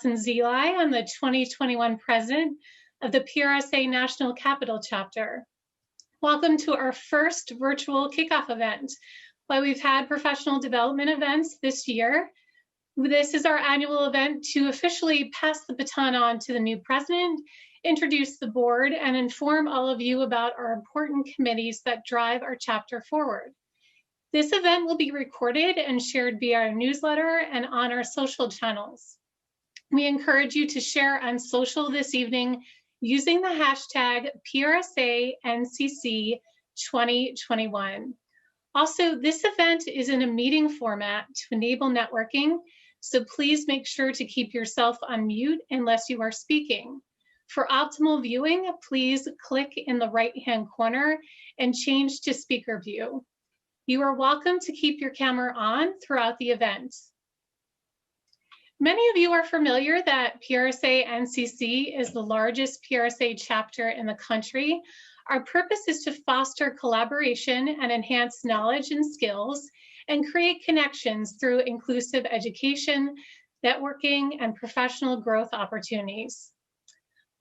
Dawson Zeli. I'm the 2021 president of the PRSA National Capital Chapter. Welcome to our first virtual kickoff event. While we've had professional development events this year, this is our annual event to officially pass the baton on to the new president, introduce the board, and inform all of you about our important committees that drive our chapter forward. This event will be recorded and shared via our newsletter and on our social channels. We encourage you to share on social this evening using the hashtag PRSA NCC 2021. Also, this event is in a meeting format to enable networking, so please make sure to keep yourself on mute unless you are speaking. For optimal viewing, please click in the right-hand corner and change to speaker view. You are welcome to keep your camera on throughout the event. Many of you are familiar that PRSA NCC is the largest PRSA chapter in the country. Our purpose is to foster collaboration and enhance knowledge and skills and create connections through inclusive education, networking, and professional growth opportunities.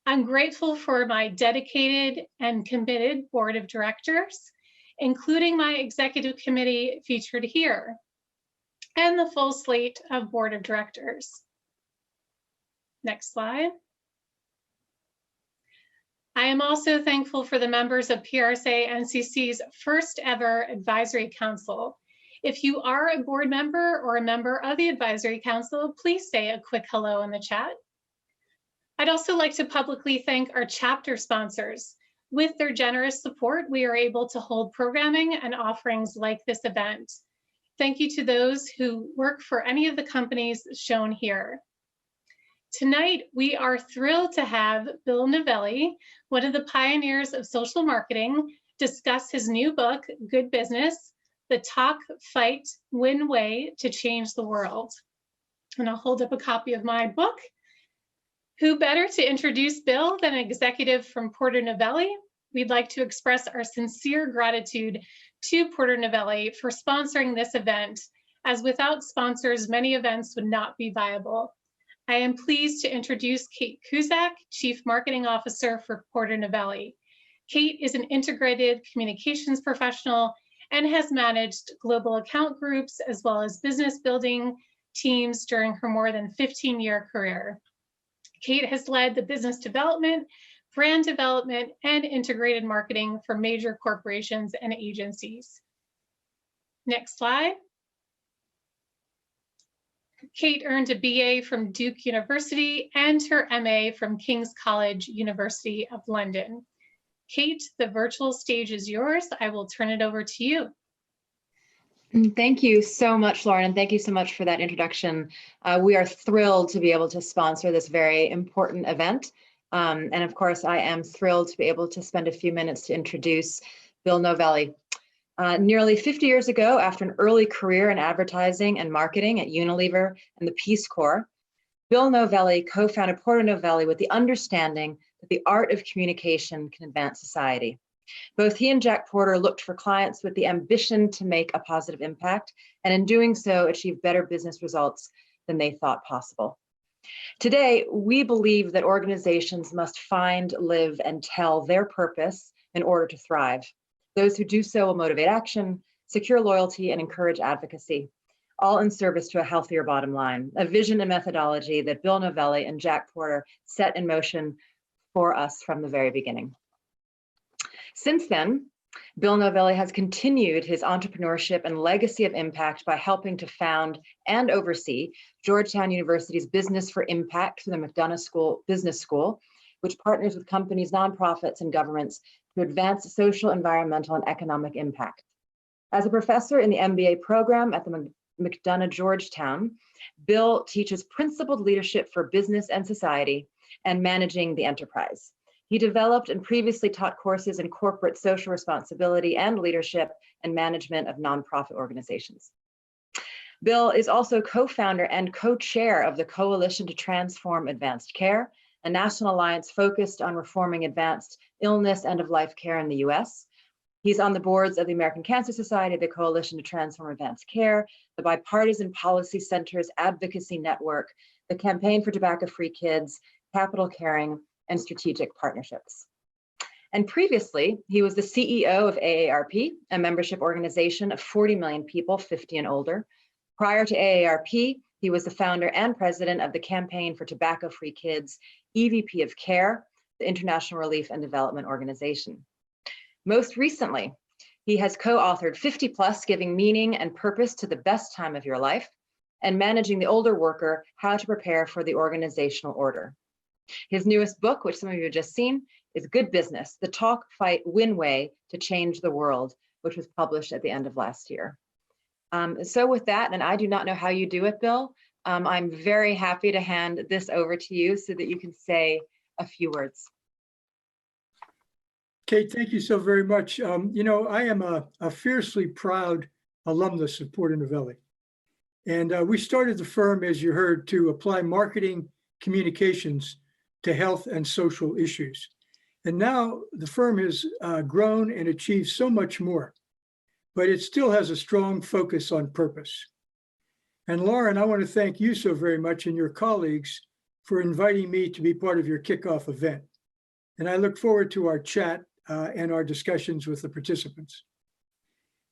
I'm grateful for my dedicated and committed board of directors, including my executive committee featured here, and the full slate of board of directors. Next slide. I am also thankful for the members of PRSA NCC's first ever advisory council. If you are a board member or a member of the advisory council, please say a quick hello in the chat. I'd also like to publicly thank our chapter sponsors. With their generous support, we are able to hold programming and offerings like this event. Thank you to those who work for any of the companies shown here. Tonight, we are thrilled to have Bill Novelli, one of the pioneers of social marketing, discuss his new book, Good Business, The Talk, Fight, Win Way to Change the World. And I'll hold up a copy of my book. Who better to introduce Bill than an executive from Porter Novelli? We'd like to express our sincere gratitude to Porter Novelli for sponsoring this event, as without sponsors, many events would not be viable. I am pleased to introduce Kate Kuzak, Chief Marketing Officer for Porter Novelli. Kate is an integrated communications professional and has managed global account groups as well as business building teams during her more than 15-year career. Kate has led the business development, brand development, and integrated marketing for major corporations and agencies. Next slide. Kate earned a BA from Duke University and her MA from King's College, University of London. Kate, the virtual stage is yours. I will turn it over to you. Thank you so much, Lauren, and thank you so much for that introduction. We are thrilled to be able to sponsor this very important event. And of course, I am thrilled to be able to spend a few minutes to introduce Bill Novelli. Nearly 50 years ago, after an early career in advertising and marketing at Unilever and the Peace Corps, Bill Novelli co-founded Porter Novelli with the understanding that the art of communication can advance society. Both he and Jack Porter looked for clients with the ambition to make a positive impact, and in doing so, achieve better business results than they thought possible. Today, we believe that organizations must find, live, and tell their purpose in order to thrive. Those who do so will motivate action, secure loyalty, and encourage advocacy, all in service to a healthier bottom line, a vision and methodology that Bill Novelli and Jack Porter set in motion for us from the very beginning. Since then, Bill Novelli has continued his entrepreneurship and legacy of impact by helping to found and oversee Georgetown University's Business for Impact through the McDonough Business School, which partners with companies, nonprofits, and governments to advance social, environmental, and economic impact. As a professor in the MBA program at the McDonough Georgetown, Bill teaches principled leadership for business and society and managing the enterprise. He developed and previously taught courses in corporate social responsibility and leadership and management of nonprofit organizations. Bill is also co-founder and co-chair of the Coalition to Transform Advanced Care, a national alliance focused on reforming advanced illness end-of-life care in the US. He's on the boards of the American Cancer Society, the Coalition to Transform Advanced Care, the Bipartisan Policy Center's Advocacy Network, the Campaign for Tobacco-Free Kids, Capital Caring, and Strategic Partnerships. And previously, he was the CEO of AARP, a membership organization of 40 million people, 50 and older. Prior to AARP, he was the founder and president of the Campaign for Tobacco-Free Kids, EVP of CARE, the International Relief and Development Organization. Most recently, he has co-authored 50 Plus, Giving Meaning and Purpose to the Best Time of Your Life, and Managing the Older Worker, How to Prepare for the Organizational Order. His newest book, which some of you have just seen, is Good Business, The Talk, Fight, Win Way to Change the World, which was published at the end of last year. So with that, and I do not know how you do it, Bill, I'm very happy to hand this over to you so that you can say a few words. Kate, thank you so very much. You know, I am a fiercely proud alumnus of Porter Novelli. And we started the firm, as you heard, to apply marketing communications to health and social issues. And now the firm has grown and achieved so much more, but it still has a strong focus on purpose. And Lauren, I want to thank you so very much and your colleagues for inviting me to be part of your kickoff event. And I look forward to our chat and our discussions with the participants.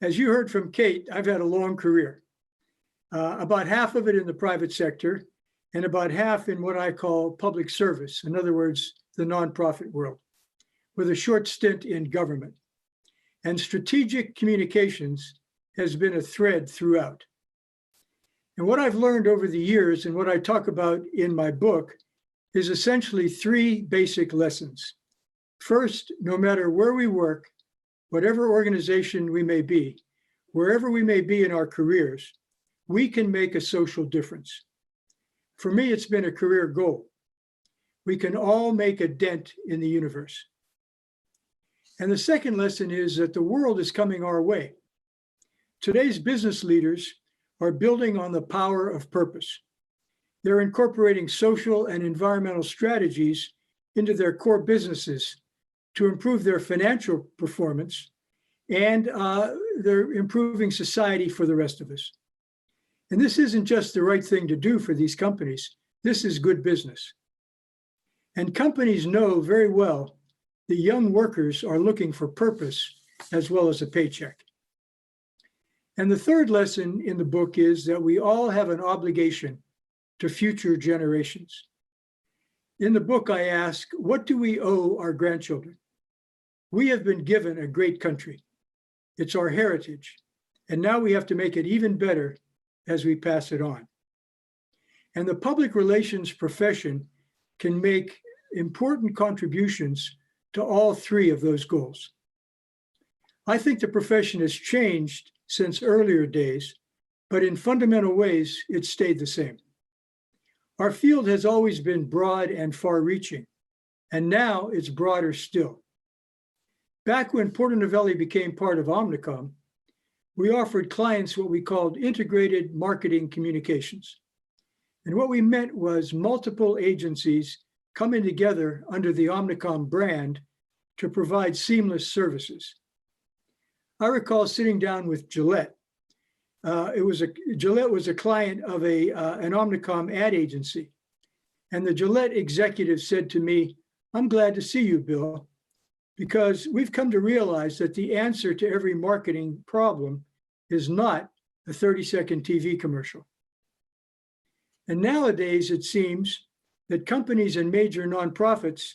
As you heard from Kate, I've had a long career, about half of it in the private sector and about half in what I call public service, in other words, the nonprofit world, with a short stint in government. And strategic communications has been a thread throughout. And what I've learned over the years and what I talk about in my book is essentially three basic lessons. First, no matter where we work, whatever organization we may be, wherever we may be in our careers, we can make a social difference. For me, it's been a career goal. We can all make a dent in the universe. And the second lesson is that the world is coming our way. Today's business leaders are building on the power of purpose. They're incorporating social and environmental strategies into their core businesses to improve their financial performance, and they're improving society for the rest of us. And this isn't just the right thing to do for these companies. This is good business. And companies know very well the young workers are looking for purpose as well as a paycheck. And the third lesson in the book is that we all have an obligation to future generations. In the book, I ask, what do we owe our grandchildren? We have been given a great country. It's our heritage. And now we have to make it even better as we pass it on. And the public relations profession can make important contributions to all three of those goals. I think the profession has changed since earlier days, but in fundamental ways, it's stayed the same. Our field has always been broad and far-reaching, and now it's broader still. Back when Porter Novelli became part of Omnicom, we offered clients what we called integrated marketing communications. And what we meant was multiple agencies coming together under the Omnicom brand to provide seamless services. I recall sitting down with Gillette. Gillette was a client of an Omnicom ad agency. And the Gillette executive said to me, "I'm glad to see you, Bill, because we've come to realize that the answer to every marketing problem is not a 30-second TV commercial." And nowadays, it seems that companies and major nonprofits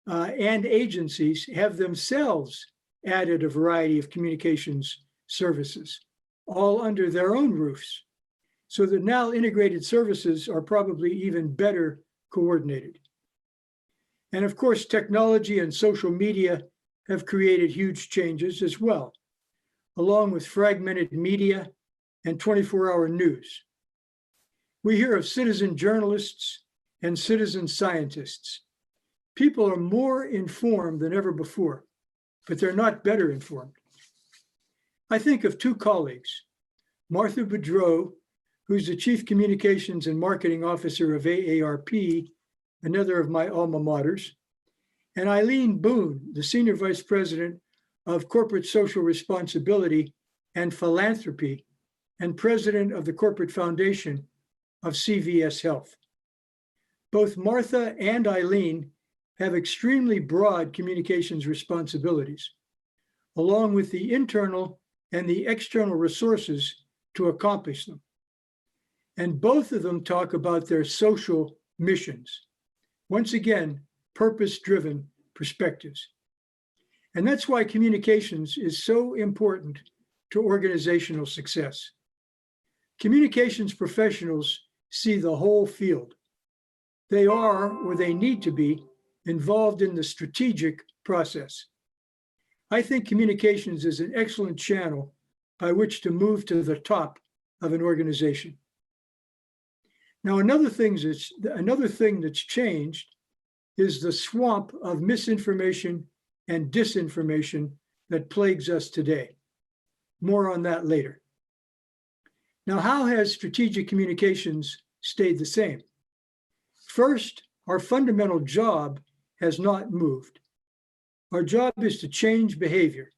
and agencies have themselves added a variety of communications services, all under their own roofs, so that now integrated services are probably even better coordinated. And of course, technology and social media have created huge changes as well, along with fragmented media and 24-hour news. We hear of citizen journalists and citizen scientists. People are more informed than ever before, but they're not better informed. I think of two colleagues, Martha Boudreau, who's the Chief Communications and Marketing Officer of AARP, another of my alma maters, and Eileen Boone, the Senior Vice President of Corporate Social Responsibility and Philanthropy and President of the Corporate Foundation of CVS Health. Both Martha and Eileen have extremely broad communications responsibilities, along with the internal and the external resources to accomplish them. And both of them talk about their social missions. Once again, purpose-driven perspectives. And that's why communications is so important to organizational success. Communications professionals see the whole field. They are, or they need to be, involved in the strategic process. I think communications is an excellent channel by which to move to the top of an organization. Now, another thing that's changed is the swamp of misinformation and disinformation that plagues us today. More on that later. Now, how has strategic communications stayed the same? First, our fundamental job has not moved. Our job is to change behavior,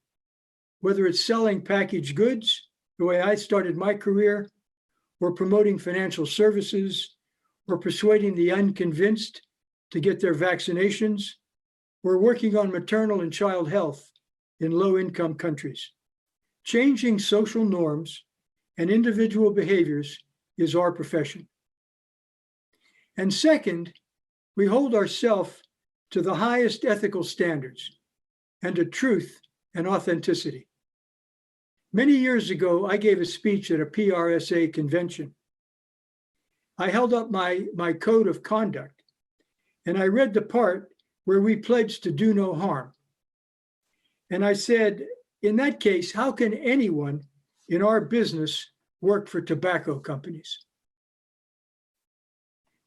whether it's selling packaged goods, the way I started my career, or promoting financial services, or persuading the unconvinced to get their vaccinations, or working on maternal and child health in low-income countries. Changing social norms and individual behaviors is our profession. And second, we hold ourselves to the highest ethical standards and to truth and authenticity. Many years ago, I gave a speech at a PRSA convention. I held up my code of conduct, and I read the part where we pledged to do no harm. And I said, in that case, how can anyone in our business work for tobacco companies?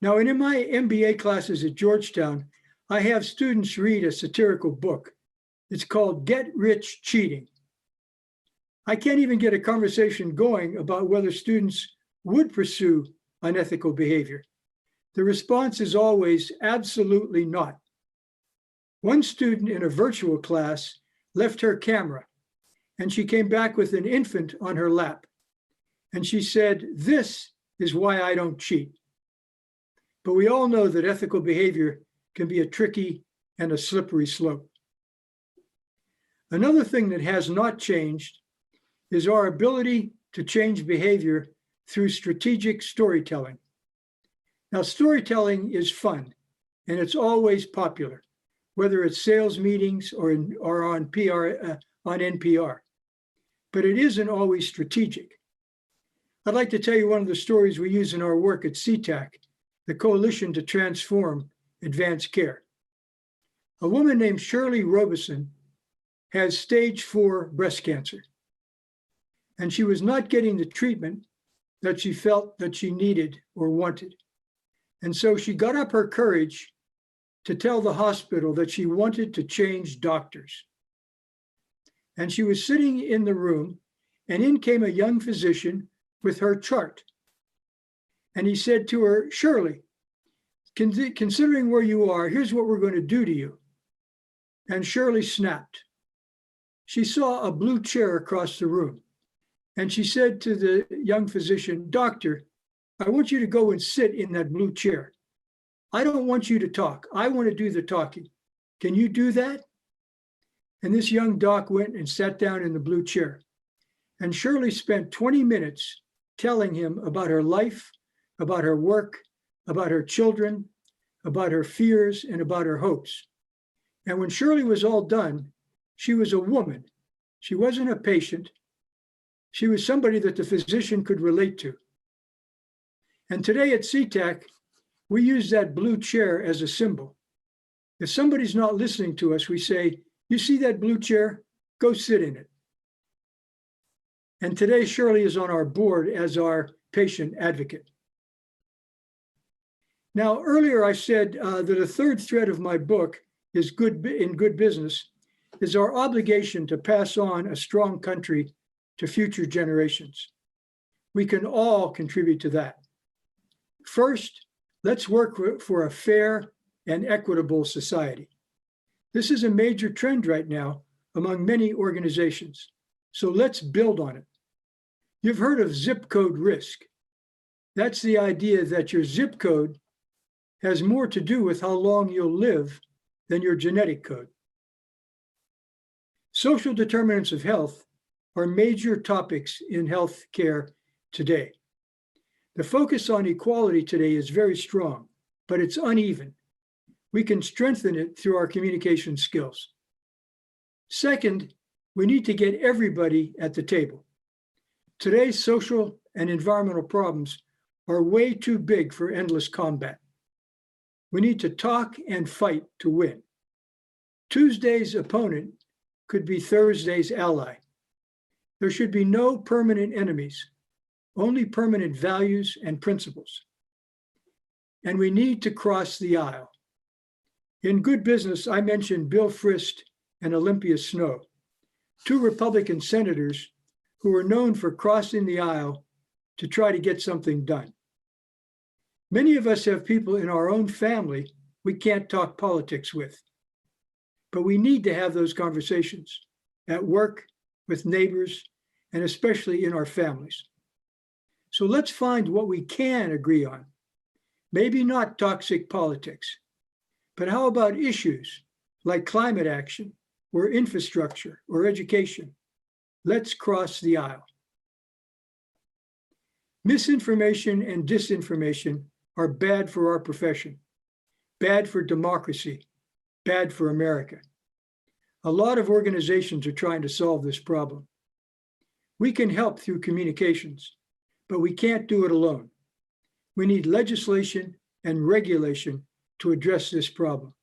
Now, in my MBA classes at Georgetown, I have students read a satirical book. It's called Get Rich Cheating. I can't even get a conversation going about whether students would pursue unethical behavior. The response is always absolutely not. One student in a virtual class left her camera, and she came back with an infant on her lap. And she said, "This is why I don't cheat." But we all know that ethical behavior can be a tricky and a slippery slope. Another thing that has not changed is our ability to change behavior through strategic storytelling. Now, storytelling is fun, and it's always popular, whether it's sales meetings or on NPR, but it isn't always strategic. I'd like to tell you one of the stories we use in our work at CTAC, the Coalition to Transform Advanced Care. A woman named Shirley Robeson has stage 4 breast cancer, and she was not getting the treatment that she felt that she needed or wanted. And so she got up her courage to tell the hospital that she wanted to change doctors. And she was sitting in the room, and in came a young physician with her chart. And he said to her, "Shirley, considering where you are, here's what we're going to do to you." And Shirley snapped. She saw a blue chair across the room. And she said to the young physician, "Doctor, I want you to go and sit in that blue chair. I don't want you to talk. I want to do the talking. Can you do that?" And this young doc went and sat down in the blue chair. And Shirley spent 20 minutes telling him about her life, about her work, about her children, about her fears, and about her hopes. And when Shirley was all done, she was a woman. She wasn't a patient. She was somebody that the physician could relate to. And today at CTAC, we use that blue chair as a symbol. If somebody's not listening to us, we say, "You see that blue chair? Go sit in it." And today, Shirley is on our board as our patient advocate. Now, earlier I said that a third thread of my book is good business is our obligation to pass on a strong country to future generations. We can all contribute to that. First, let's work for a fair and equitable society. This is a major trend right now among many organizations, so let's build on it. You've heard of zip code risk. That's the idea that your zip code has more to do with how long you'll live than your genetic code. Social determinants of health are major topics in health care today. The focus on equality today is very strong, but it's uneven. We can strengthen it through our communication skills. Second, we need to get everybody at the table. Today's social and environmental problems are way too big for endless combat. We need to talk and fight to win. Tuesday's opponent could be Thursday's ally. There should be no permanent enemies, only permanent values and principles. And we need to cross the aisle. In Good Business, I mentioned Bill Frist and Olympia Snowe, two Republican senators who were known for crossing the aisle to try to get something done. Many of us have people in our own family we can't talk politics with, but we need to have those conversations at work, with neighbors, and especially in our families. So let's find what we can agree on. Maybe not toxic politics, but how about issues like climate action or infrastructure or education? Let's cross the aisle. Misinformation and disinformation are bad for our profession, bad for democracy, bad for America. A lot of organizations are trying to solve this problem. We can help through communications, but we can't do it alone. We need legislation and regulation to address this problem.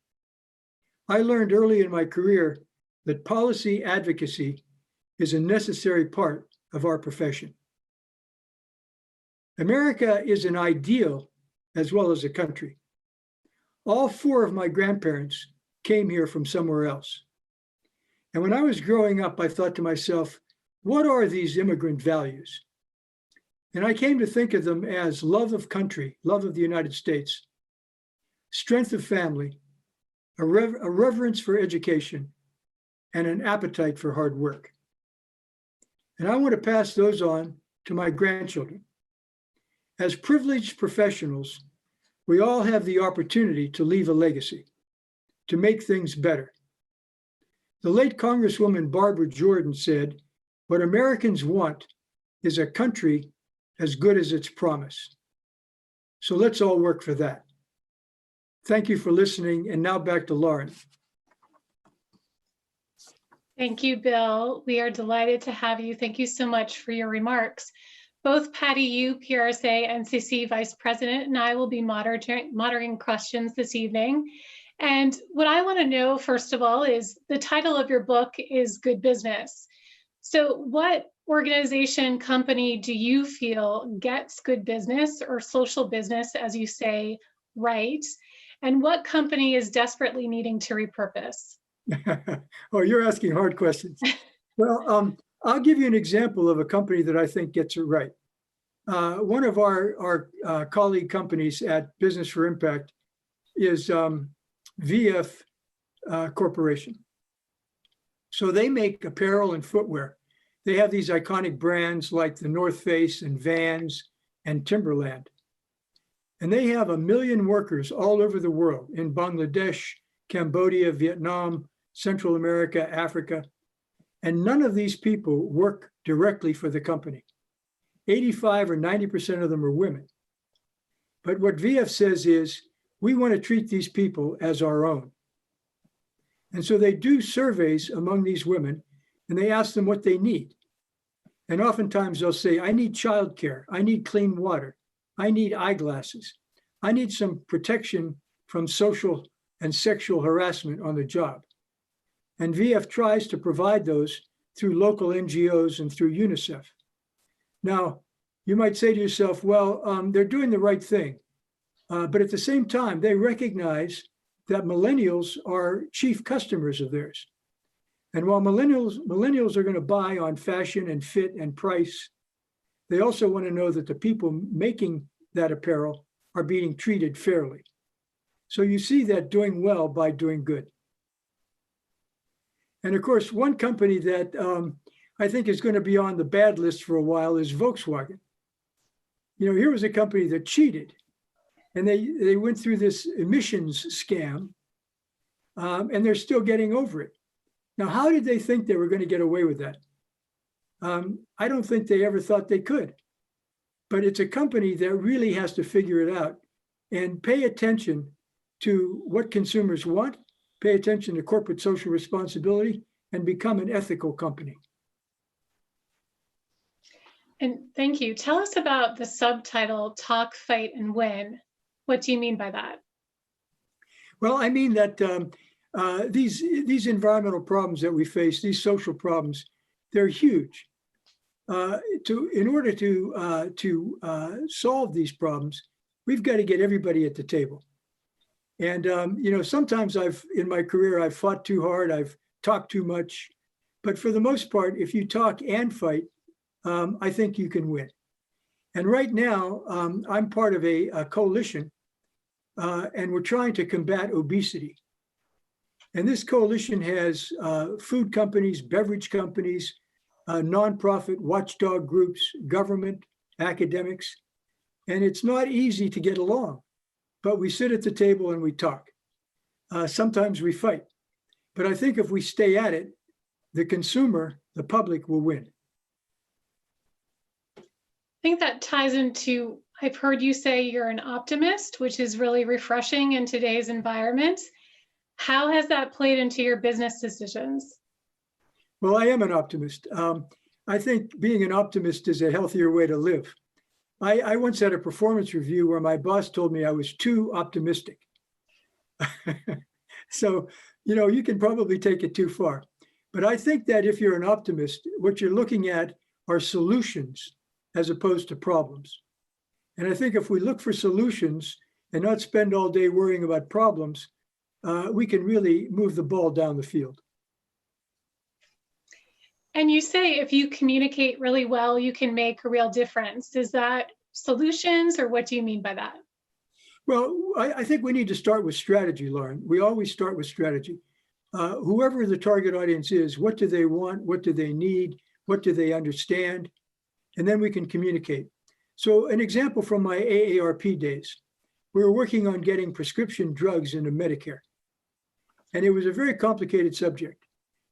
I learned early in my career that policy advocacy is a necessary part of our profession. America is an ideal as well as a country. All four of my grandparents came here from somewhere else. And when I was growing up, I thought to myself, what are these immigrant values? And I came to think of them as love of country, love of the United States, strength of family, a reverence for education, and an appetite for hard work. And I want to pass those on to my grandchildren. As privileged professionals, we all have the opportunity to leave a legacy, to make things better. The late Congresswoman Barbara Jordan said, "What Americans want is a country as good as its promise." So let's all work for that. Thank you for listening, and now back to Lauren. Thank you, Bill. We are delighted to have you. Thank you so much for your remarks. Both Patty Yu, PRSA NCC Vice President, and I will be monitoring questions this evening. And what I want to know, first of all, is the title of your book is Good Business. So what organization, company do you feel gets good business or social business, as you say, right? And what company is desperately needing to repurpose? Oh, you're asking hard questions. Well, I'll give you an example of a company that I think gets it right. One of our colleague companies at Business for Impact is VF Corporation. So they make apparel and footwear. They have these iconic brands like the North Face and Vans and Timberland. And they have 1 million workers all over the world, in Bangladesh, Cambodia, Vietnam, Central America, Africa. And none of these people work directly for the company. 85 or 90% of them are women. But what VF says is, we want to treat these people as our own. And so they do surveys among these women, and they ask them what they need. And oftentimes they'll say, I need childcare, I need clean water, I need eyeglasses, I need some protection from social and sexual harassment on the job. And VF tries to provide those through local NGOs and through UNICEF. Now, you might say to yourself, well, they're doing the right thing. But at the same time, they recognize that millennials are chief customers of theirs. And while millennials are going to buy on fashion and fit and price, they also want to know that the people making that apparel are being treated fairly. So you see that doing well by doing good. And of course, one company that I think is going to be on the bad list for a while is Volkswagen. You know, here was a company that cheated. And they went through this emissions scam, and they're still getting over it. Now, how did they think they were going to get away with that? I don't think they ever thought they could. But it's a company that really has to figure it out and pay attention to what consumers want, pay attention to corporate social responsibility, and become an ethical company. And thank you. Tell us about the subtitle, Talk, Fight, and Win. What do you mean by that? Well, I mean that these environmental problems that we face, these social problems, they're huge. In order to solve these problems, we've got to get everybody at the table. And sometimes in my career, I've fought too hard, I've talked too much, but for the most part, if you talk and fight, I think you can win. And right now, I'm part of a coalition, and we're trying to combat obesity. And this coalition has food companies, beverage companies, nonprofit watchdog groups, government, academics, and it's not easy to get along, but we sit at the table and we talk. Sometimes we fight, but I think if we stay at it, the consumer, the public will win. I think that ties into, I've heard you say you're an optimist, which is really refreshing in today's environment. How has that played into your business decisions? Well, I am an optimist. I think being an optimist is a healthier way to live. I once had a performance review where my boss told me I was too optimistic. So, you can probably take it too far. But I think that if you're an optimist, what you're looking at are solutions as opposed to problems. And I think if we look for solutions and not spend all day worrying about problems, we can really move the ball down the field. And you say if you communicate really well, you can make a real difference. Is that solutions, or what do you mean by that? Well, I think we need to start with strategy, Lauren. We always start with strategy. Whoever the target audience is, what do they want? What do they need? What do they understand? And then we can communicate. So an example from my AARP days, we were working on getting prescription drugs into Medicare. And it was a very complicated subject.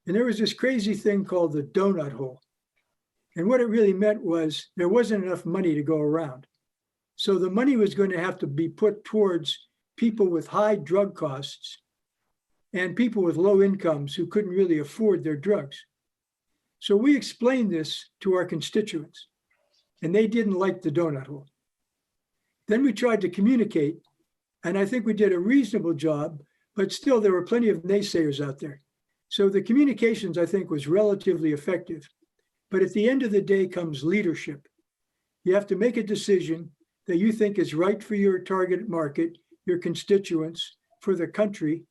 And there was this crazy thing called the donut hole. And what it really meant was there wasn't enough money to go around. So the money was going to have to be put towards people with high drug costs and people with low incomes who couldn't really afford their drugs. So we explained this to our constituents, and they didn't like the donut hole. Then we tried to communicate, and I think we did a reasonable job, but still there were plenty of naysayers out there. So the communications, I think, was relatively effective. But at the end of the day comes leadership. You have to make a decision that you think is right for your target market, your constituents, for the country,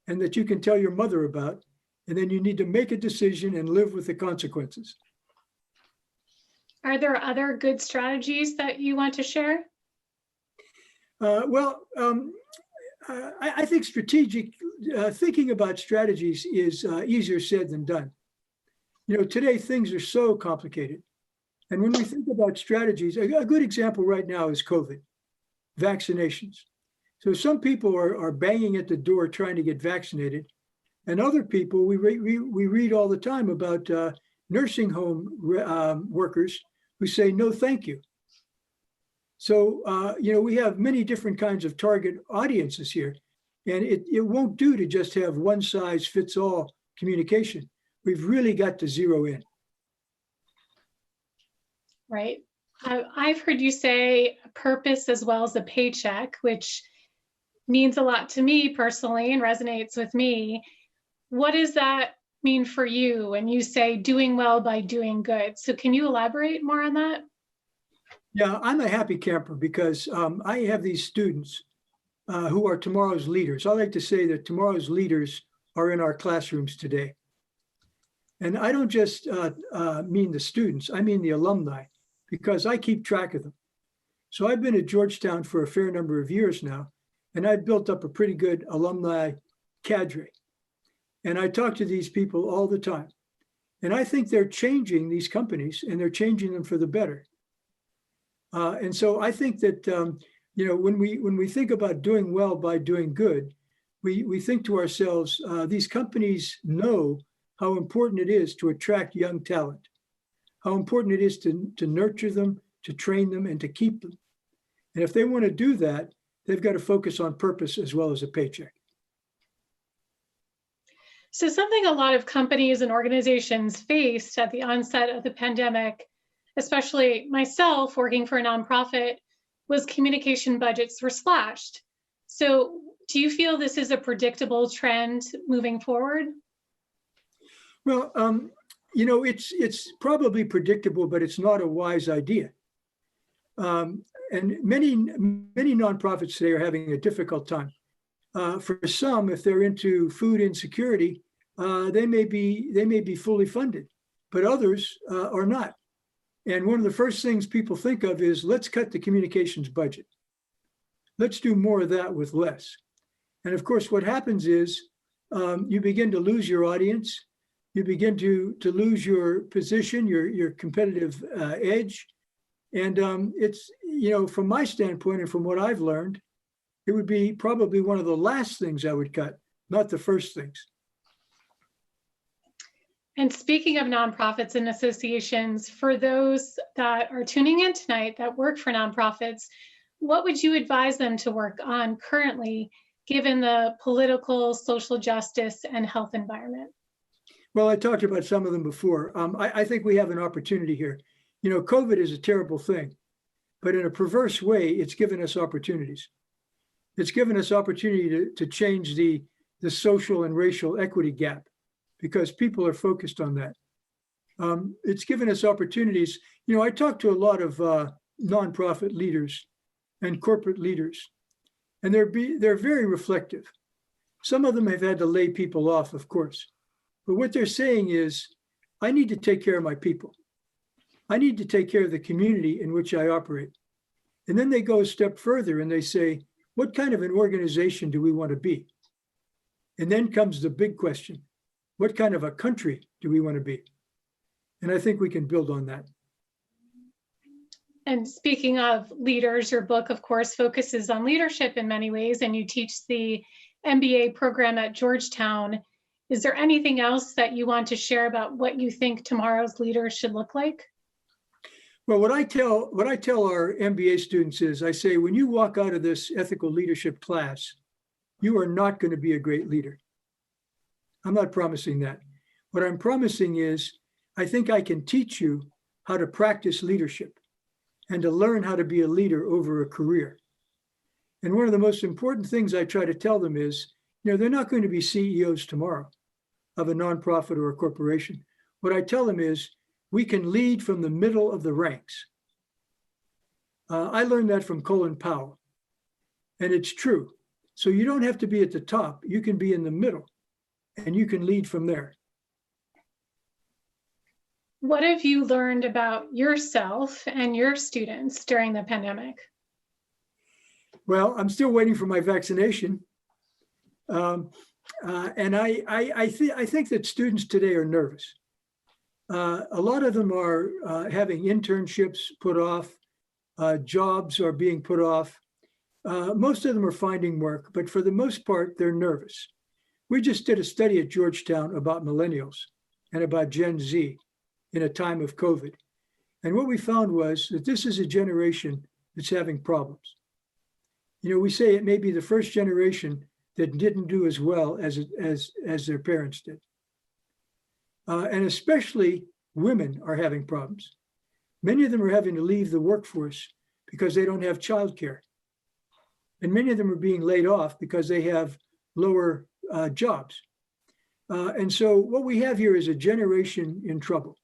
and that you can tell your mother about. And then you need to make a decision and live with the consequences. Are there other good strategies that you want to share? I think thinking about strategies is easier said than done. Today things are so complicated. And when we think about strategies, a good example right now is COVID, vaccinations. So some people are banging at the door trying to get vaccinated. And other people, we read all the time about nursing home workers who say, no, thank you. So, we have many different kinds of target audiences here, and it won't do to just have one size fits all communication. We've really got to zero in. Right. I've heard you say purpose as well as a paycheck, which means a lot to me personally and resonates with me. What does that mean for you when you say doing well by doing good? So can you elaborate more on that? Yeah, I'm a happy camper because I have these students who are tomorrow's leaders. I like to say that tomorrow's leaders are in our classrooms today. And I don't just mean the students, I mean the alumni, because I keep track of them. So I've been at Georgetown for a fair number of years now, and I've built up a pretty good alumni cadre. And I talk to these people all the time. And I think they're changing these companies, and they're changing them for the better. And so I think that when we think about doing well by doing good, we think to ourselves, these companies know how important it is to attract young talent, how important it is to nurture them, to train them, and to keep them. And if they want to do that, they've got to focus on purpose as well as a paycheck. So something a lot of companies and organizations faced at the onset of the pandemic, especially myself working for a nonprofit, was communication budgets were slashed. So do you feel this is a predictable trend moving forward? Well, it's probably predictable, but it's not a wise idea. And many nonprofits today are having a difficult time. For some, if they're into food insecurity, they may be fully funded, but others are not. And one of the first things people think of is, let's cut the communications budget. Let's do more of that with less. And of course, what happens is you begin to lose your audience. You begin to lose your position, your competitive edge. And it's, from my standpoint and from what I've learned, it would be probably one of the last things I would cut, not the first things. And speaking of nonprofits and associations, for those that are tuning in tonight that work for nonprofits, what would you advise them to work on currently, given the political, social justice, and health environment? Well, I talked about some of them before. I think we have an opportunity here. COVID is a terrible thing, but in a perverse way, it's given us opportunities. It's given us opportunity to change the social and racial equity gap, because people are focused on that. It's given us opportunities. I talk to a lot of nonprofit leaders and corporate leaders, and they're very reflective. Some of them have had to lay people off, of course, but what they're saying is, I need to take care of my people. I need to take care of the community in which I operate. And then they go a step further and they say, what kind of an organization do we want to be? And then comes the big question. What kind of a country do we want to be? And I think we can build on that. And speaking of leaders, your book, of course, focuses on leadership in many ways, and you teach the MBA program at Georgetown. Is there anything else that you want to share about what you think tomorrow's leaders should look like? Well, what I tell our MBA students is, I say, when you walk out of this ethical leadership class, you are not going to be a great leader. I'm not promising that. What I'm promising is, I think I can teach you how to practice leadership and to learn how to be a leader over a career. And one of the most important things I try to tell them is, they're not going to be CEOs tomorrow of a nonprofit or a corporation. What I tell them is, we can lead from the middle of the ranks. I learned that from Colin Powell, and it's true. So you don't have to be at the top. You can be in the middle, and you can lead from there. What have you learned about yourself and your students during the pandemic? Well, I'm still waiting for my vaccination. And I think that students today are nervous. A lot of them are having internships put off, jobs are being put off. Most of them are finding work, but for the most part, they're nervous. We just did a study at Georgetown about millennials and about Gen Z in a time of COVID. And what we found was that this is a generation that's having problems. We say it may be the first generation that didn't do as well as their parents did. And especially women are having problems. Many of them are having to leave the workforce because they don't have childcare. And many of them are being laid off because they have lower jobs. And so what we have here is a generation in trouble.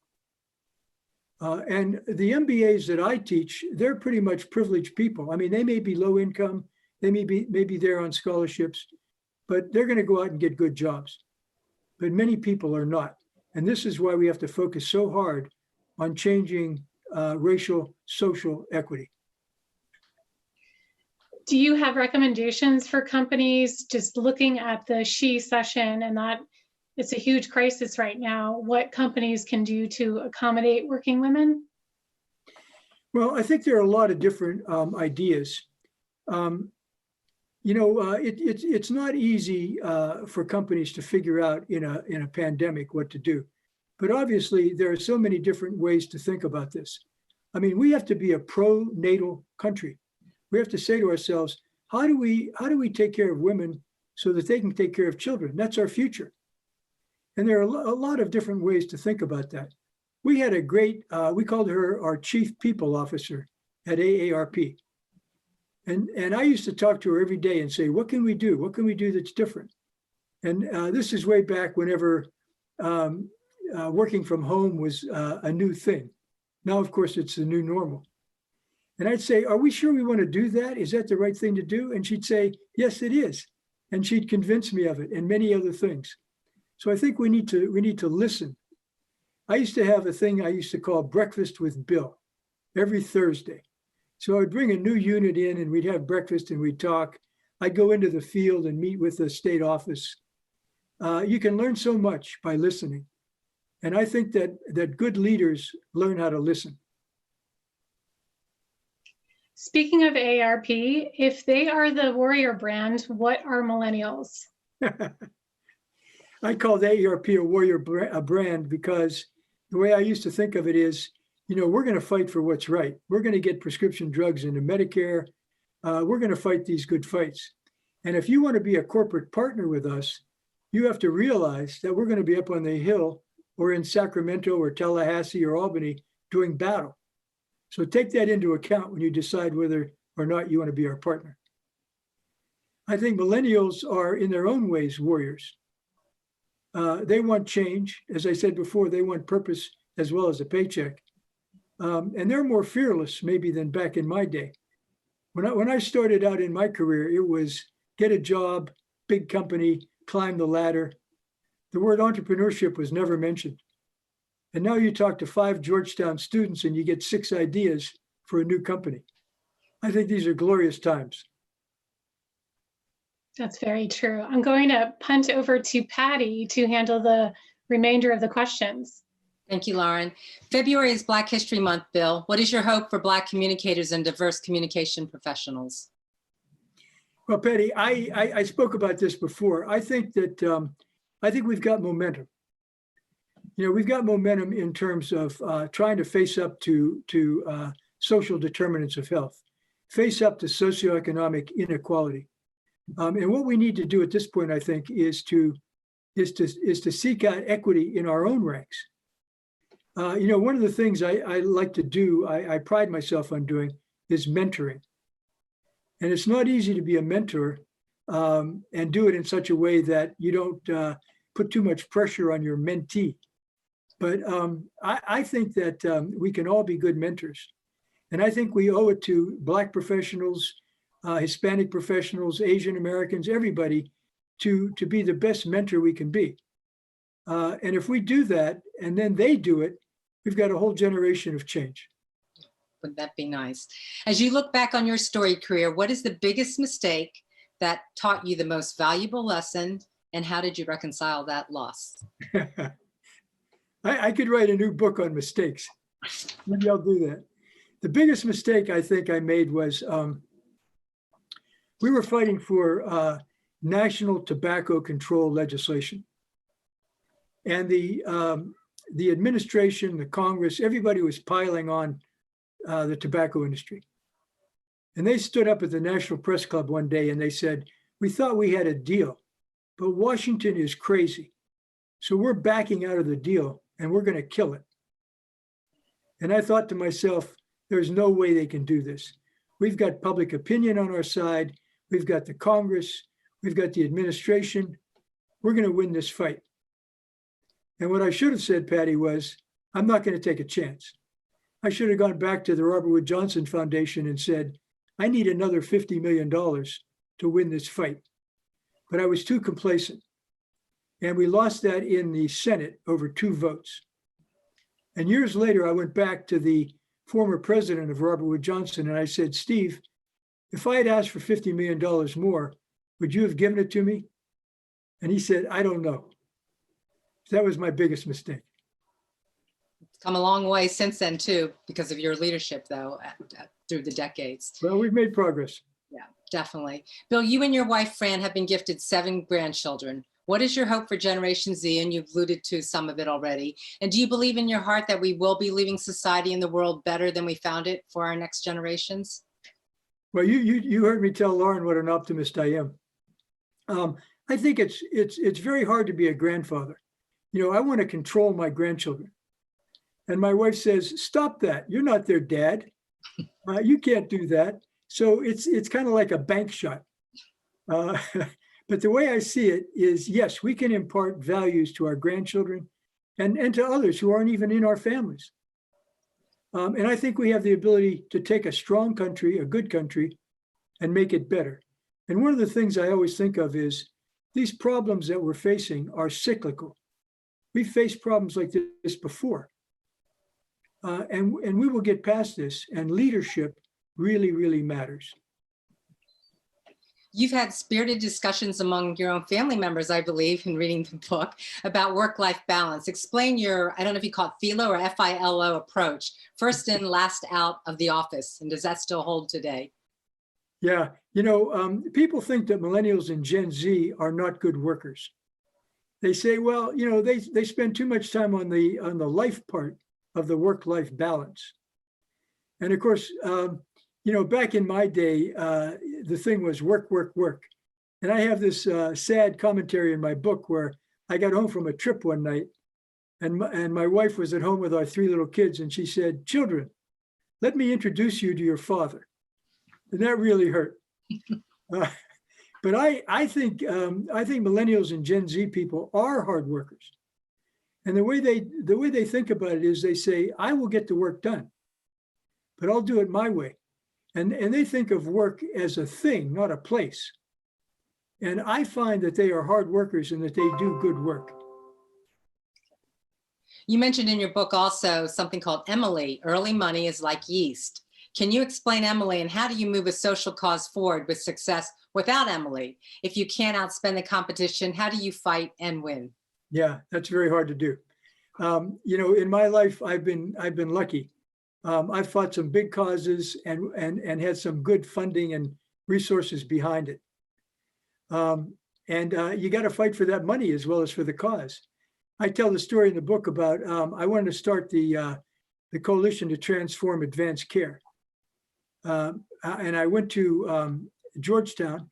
And the MBAs that I teach, they're pretty much privileged people. I mean, they may be low income, they may be there on scholarships, but they're going to go out and get good jobs. But many people are not. And this is why we have to focus so hard on changing racial, social equity. Do you have recommendations for companies just looking at the SHE session and that it's a huge crisis right now, what companies can do to accommodate working women? Well, I think there are a lot of different ideas. It's not easy for companies to figure out in a pandemic what to do. But obviously, there are so many different ways to think about this. I mean, we have to be a pro-natal country. We have to say to ourselves, how do we take care of women so that they can take care of children? That's our future. And there are a lot of different ways to think about that. We had a great, we called her our chief people officer at AARP. And I used to talk to her every day and say, what can we do? What can we do that's different? And this is way back whenever working from home was a new thing. Now, of course, it's the new normal. And I'd say, are we sure we want to do that? Is that the right thing to do? And she'd say, yes, it is. And she'd convince me of it and many other things. So I think we need to listen. I used to have a thing I used to call Breakfast with Bill every Thursday. So I would bring a new unit in and we'd have breakfast and we'd talk. I'd go into the field and meet with the state office. You can learn so much by listening. And I think that good leaders learn how to listen. Speaking of ARP, if they are the warrior brand, what are millennials? I call the AARP a warrior brand because the way I used to think of it is, we're going to fight for what's right. We're going to get prescription drugs into Medicare. We're going to fight these good fights. And if you want to be a corporate partner with us, you have to realize that we're going to be up on the Hill or in Sacramento or Tallahassee or Albany doing battle. So take that into account when you decide whether or not you want to be our partner. I think millennials are in their own ways warriors. They want change. As I said before, they want purpose as well as a paycheck. And they're more fearless maybe than back in my day. When I started out in my career, it was get a job, big company, climb the ladder. The word entrepreneurship was never mentioned. And now you talk to 5 Georgetown students and you get 6 ideas for a new company. I think these are glorious times. That's very true. I'm going to punt over to Patty to handle the remainder of the questions. Thank you, Lauren. February is Black History Month, Bill. What is your hope for Black communicators and diverse communication professionals? Well, Patty, I spoke about this before. I think that I think we've got momentum. We've got momentum in terms of trying to face up to social determinants of health, face up to socioeconomic inequality. And what we need to do at this point, I think, is to seek out equity in our own ranks. One of the things I like to do, I pride myself on doing, is mentoring. And it's not easy to be a mentor and do it in such a way that you don't put too much pressure on your mentee. But I think that we can all be good mentors. And I think we owe it to Black professionals, Hispanic professionals, Asian Americans, everybody to be the best mentor we can be. And if we do that and then they do it, we've got a whole generation of change. Would that be nice? As you look back on your storied career, what is the biggest mistake that taught you the most valuable lesson, and how did you reconcile that loss? I could write a new book on mistakes. Maybe I'll do that. The biggest mistake I think I made was we were fighting for national tobacco control legislation. And the administration, the Congress, everybody was piling on the tobacco industry. And they stood up at the National Press Club one day and they said, we thought we had a deal, but Washington is crazy. So we're backing out of the deal and we're going to kill it. And I thought to myself, there's no way they can do this. We've got public opinion on our side. We've got the Congress. We've got the administration. We're going to win this fight. And what I should have said, Patty, was, I'm not going to take a chance. I should have gone back to the Robert Wood Johnson Foundation and said, I need another $50 million to win this fight. But I was too complacent. And we lost that in the Senate over 2 votes. And years later, I went back to the former president of Robert Wood Johnson and I said, Steve, if I had asked for $50 million more, would you have given it to me? And he said, I don't know. That was my biggest mistake. It's come a long way since then too, because of your leadership though, through the decades. Well, we've made progress. Yeah, definitely. Bill, you and your wife, Fran, have been gifted 7 grandchildren. What is your hope for Generation Z? And you've alluded to some of it already. And do you believe in your heart that we will be leaving society and the world better than we found it for our next generations? Well, you heard me tell Lauren what an optimist I am. I think it's very hard to be a grandfather. You know, I want to control my grandchildren. And my wife says, stop that. You're not their dad. You can't do that. So it's kind of like a bank shot. But the way I see it is, yes, we can impart values to our grandchildren and to others who aren't even in our families. And I think we have the ability to take a strong country, a good country, and make it better. And one of the things I always think of is these problems that we're facing are cyclical. We've faced problems like this before. And we will get past this, and leadership really, really matters. You've had spirited discussions among your own family members, I believe, in reading the book about work-life balance. Explain your, I don't know if you call it philo or FILO approach, first in, last out of the office. And does that still hold today? Yeah, you know, people think that millennials and Gen Z are not good workers. They say, well, you know, they spend too much time on the life part of the work-life balance. And of course, you know, back in my day, the thing was work, work, work. And I have this sad commentary in my book where I got home from a trip one night and my wife was at home with our 3 little kids. And she said, children, let me introduce you to your father. And that really hurt. But I think millennials and Gen Z people are hard workers. And the way they think about it is they say, I will get the work done, but I'll do it my way. And they think of work as a thing, not a place. And I find that they are hard workers and that they do good work. You mentioned in your book also something called Emily, early money is like yeast. Can you explain Emily and how do you move a social cause forward with success without Emily? If you can't outspend the competition, how do you fight and win? Yeah, that's very hard to do. You know, in my life, I've been lucky. I've fought some big causes and had some good funding and resources behind it. You got to fight for that money as well as for the cause. I tell the story in the book about I wanted to start the Coalition to Transform Advanced Care. And I went to Georgetown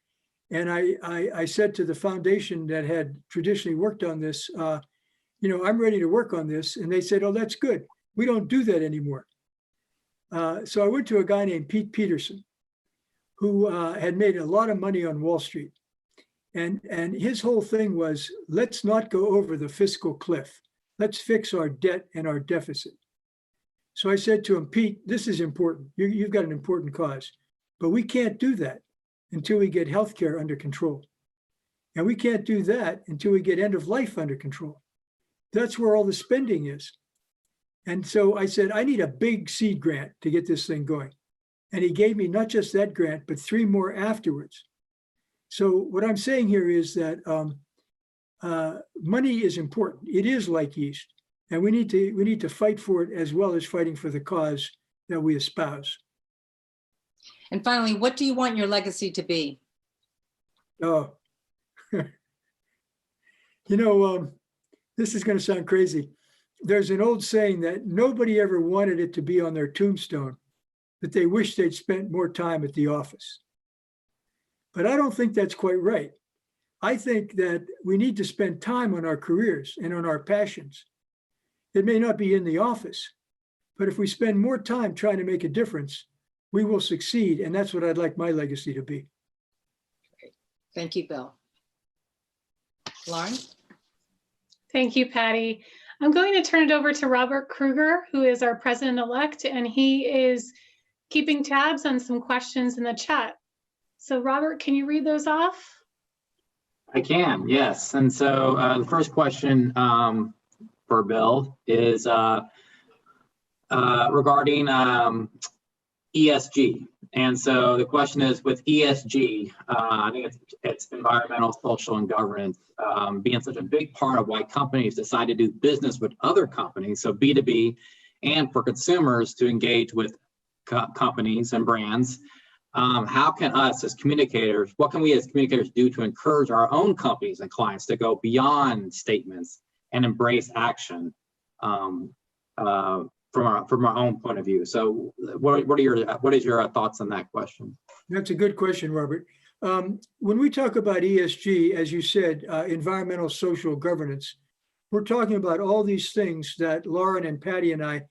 and I said to the foundation that had traditionally worked on this, you know, I'm ready to work on this. And they said, oh, that's good. We don't do that anymore. So I went to a guy named Pete Peterson, who had made a lot of money on Wall Street. And his whole thing was, let's not go over the fiscal cliff. Let's fix our debt and our deficit. So I said to him, Pete, this is important. You've got an important cause, but we can't do that until we get healthcare under control. And we can't do that until we get end of life under control. That's where all the spending is. And so I said, I need a big seed grant to get this thing going. And he gave me not just that grant, but 3 more afterwards. So what I'm saying here is that money is important. It is like yeast. And we need to fight for it as well as fighting for the cause that we espouse. And finally, what do you want your legacy to be? Oh, you know, this is going to sound crazy. There's an old saying that nobody ever wanted it to be on their tombstone, that they wish they'd spent more time at the office. But I don't think that's quite right. I think that we need to spend time on our careers and on our passions. It may not be in the office, but if we spend more time trying to make a difference, we will succeed. And that's what I'd like my legacy to be. Great. Thank you, Bill. Lauren? Thank you, Patty. I'm going to turn it over to Robert Kruger, who is our president-elect, and he is keeping tabs on some questions in the chat. So Robert, can you read those off? I can, yes. And so the first question for Bill is regarding ESG. And so the question is, with ESG, I think it's environmental, social, and governance being such a big part of why companies decide to do business with other companies, so B2B, and for consumers to engage with companies and brands. how can us as communicators, what can we as communicators do to encourage our own companies and clients to go beyond statements and embrace action from our own point of view? So what is your thoughts on that question? That's a good question, Robert. When we talk about ESG, as you said, environmental, social governance, we're talking about all these things that Lauren and Patty and I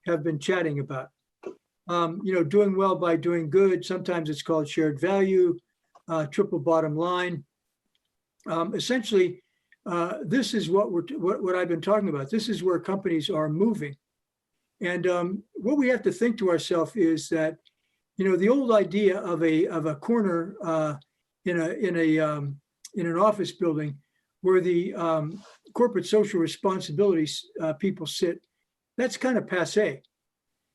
have been chatting about. Doing well by doing good. Sometimes it's called shared value, triple bottom line. Essentially, this is what I've been talking about. This is where companies are moving. And what we have to think to ourselves is that, the old idea of a corner in an office building where the corporate social responsibilities people sit, that's kind of passé.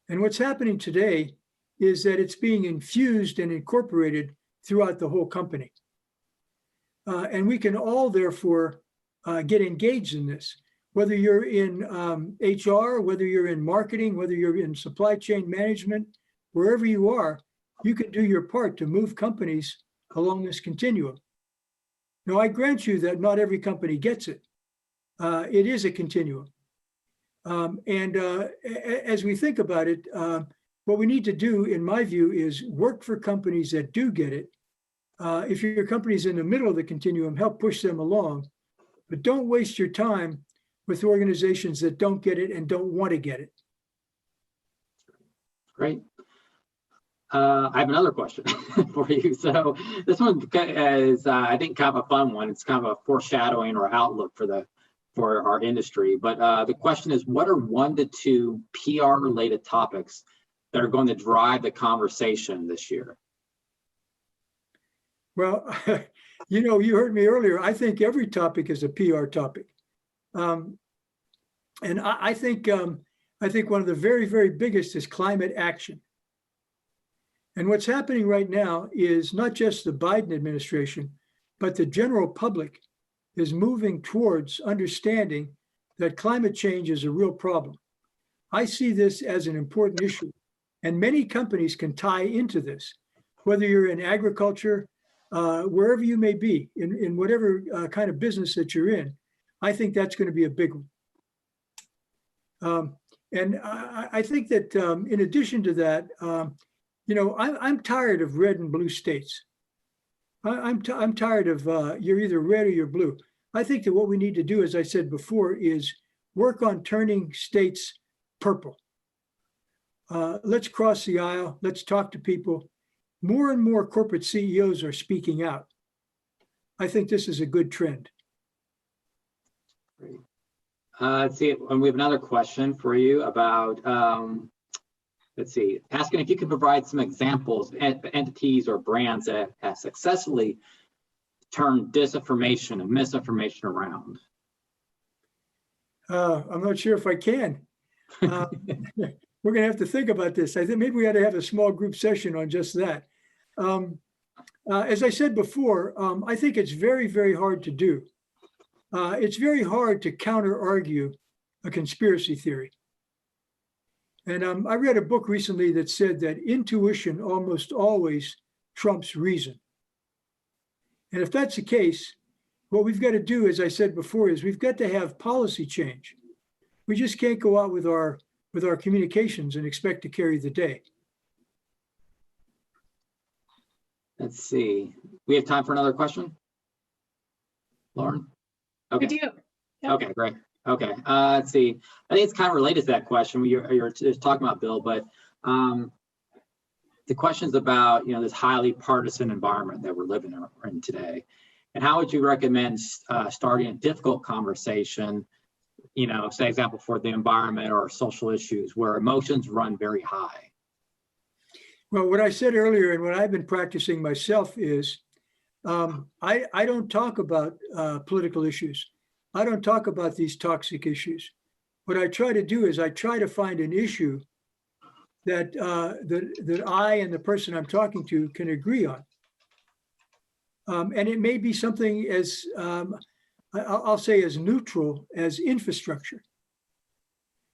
And what's happening today is that it's being infused and incorporated throughout the whole company. And we can all, therefore, get engaged in this, whether you're in HR, whether you're in marketing, whether you're in supply chain management, wherever you are, you can do your part to move companies along this continuum. Now, I grant you that not every company gets it. It is a continuum. As we think about it, what we need to do, in my view, is work for companies that do get it. If your company's in the middle of the continuum, help push them along, but don't waste your time with organizations that don't get it and don't want to get it. Great. I have another question for you. So this one is, I think, kind of a fun one. It's kind of a foreshadowing or outlook for our industry. But the question is, what are 1 to 2 PR-related topics that are going to drive the conversation this year? Well, you heard me earlier. I think every topic is a PR topic. And I think one of the very, very biggest is climate action. And what's happening right now is not just the Biden administration, but the general public is moving towards understanding that climate change is a real problem. I see this as an important issue, and many companies can tie into this, whether you're in agriculture, wherever you may be, in whatever kind of business that you're in. I think that's going to be a big one. And I think that in addition to that, I'm tired of red and blue states. I'm tired of you're either red or you're blue. I think that what we need to do, as I said before, is work on turning states purple. Let's cross the aisle. Let's talk to people. More and more corporate CEOs are speaking out. I think this is a good trend. Great. Let's see, and we have another question for you about, asking if you could provide some examples of entities or brands that have successfully turned disinformation and misinformation around. I'm not sure if I can. We're going to have to think about this. I think maybe we ought to have a small group session on just that. As I said before, I think it's very, very hard to do. It's very hard to counter-argue a conspiracy theory. And I read a book recently that said that intuition almost always trumps reason. And if that's the case, what we've got to do, as I said before, is we've got to have policy change. We just can't go out with our communications and expect to carry the day. Let's see. We have time for another question? Lauren? Okay. We do. Yep. Okay, great. Okay, let's see. I think it's kind of related to that question you're just talking about, Bill, but the question is about, this highly partisan environment that we're living in today. And how would you recommend starting a difficult conversation, say example for the environment or social issues where emotions run very high? Well, what I said earlier and what I've been practicing myself is I don't talk about political issues. I don't talk about these toxic issues. What I try to do is I try to find an issue that that I and the person I'm talking to can agree on. And it may be something as, I'll say as neutral as infrastructure.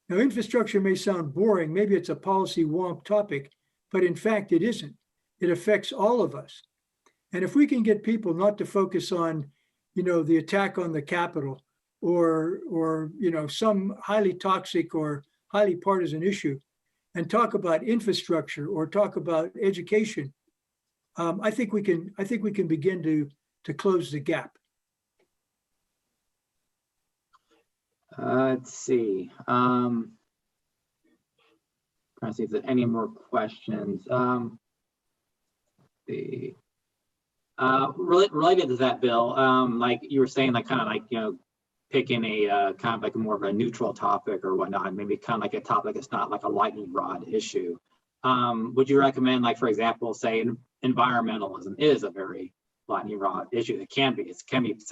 Now, infrastructure may sound boring. Maybe it's a policy wonk topic, but in fact, it isn't. it affects all of us. And if we can get people not to focus on, the attack on the Capitol or some highly toxic or highly partisan issue, and talk about infrastructure or talk about education, I think we can begin to close the gap. Let's see. Trying to see if there's any more questions. Related to that, Bill, like you were saying, like kind of like, picking a kind of like more of a neutral topic or whatnot, maybe kind of like a topic that's not like a lightning rod issue. Would you recommend, like, for example, say environmentalism is a very lightning rod issue? It can be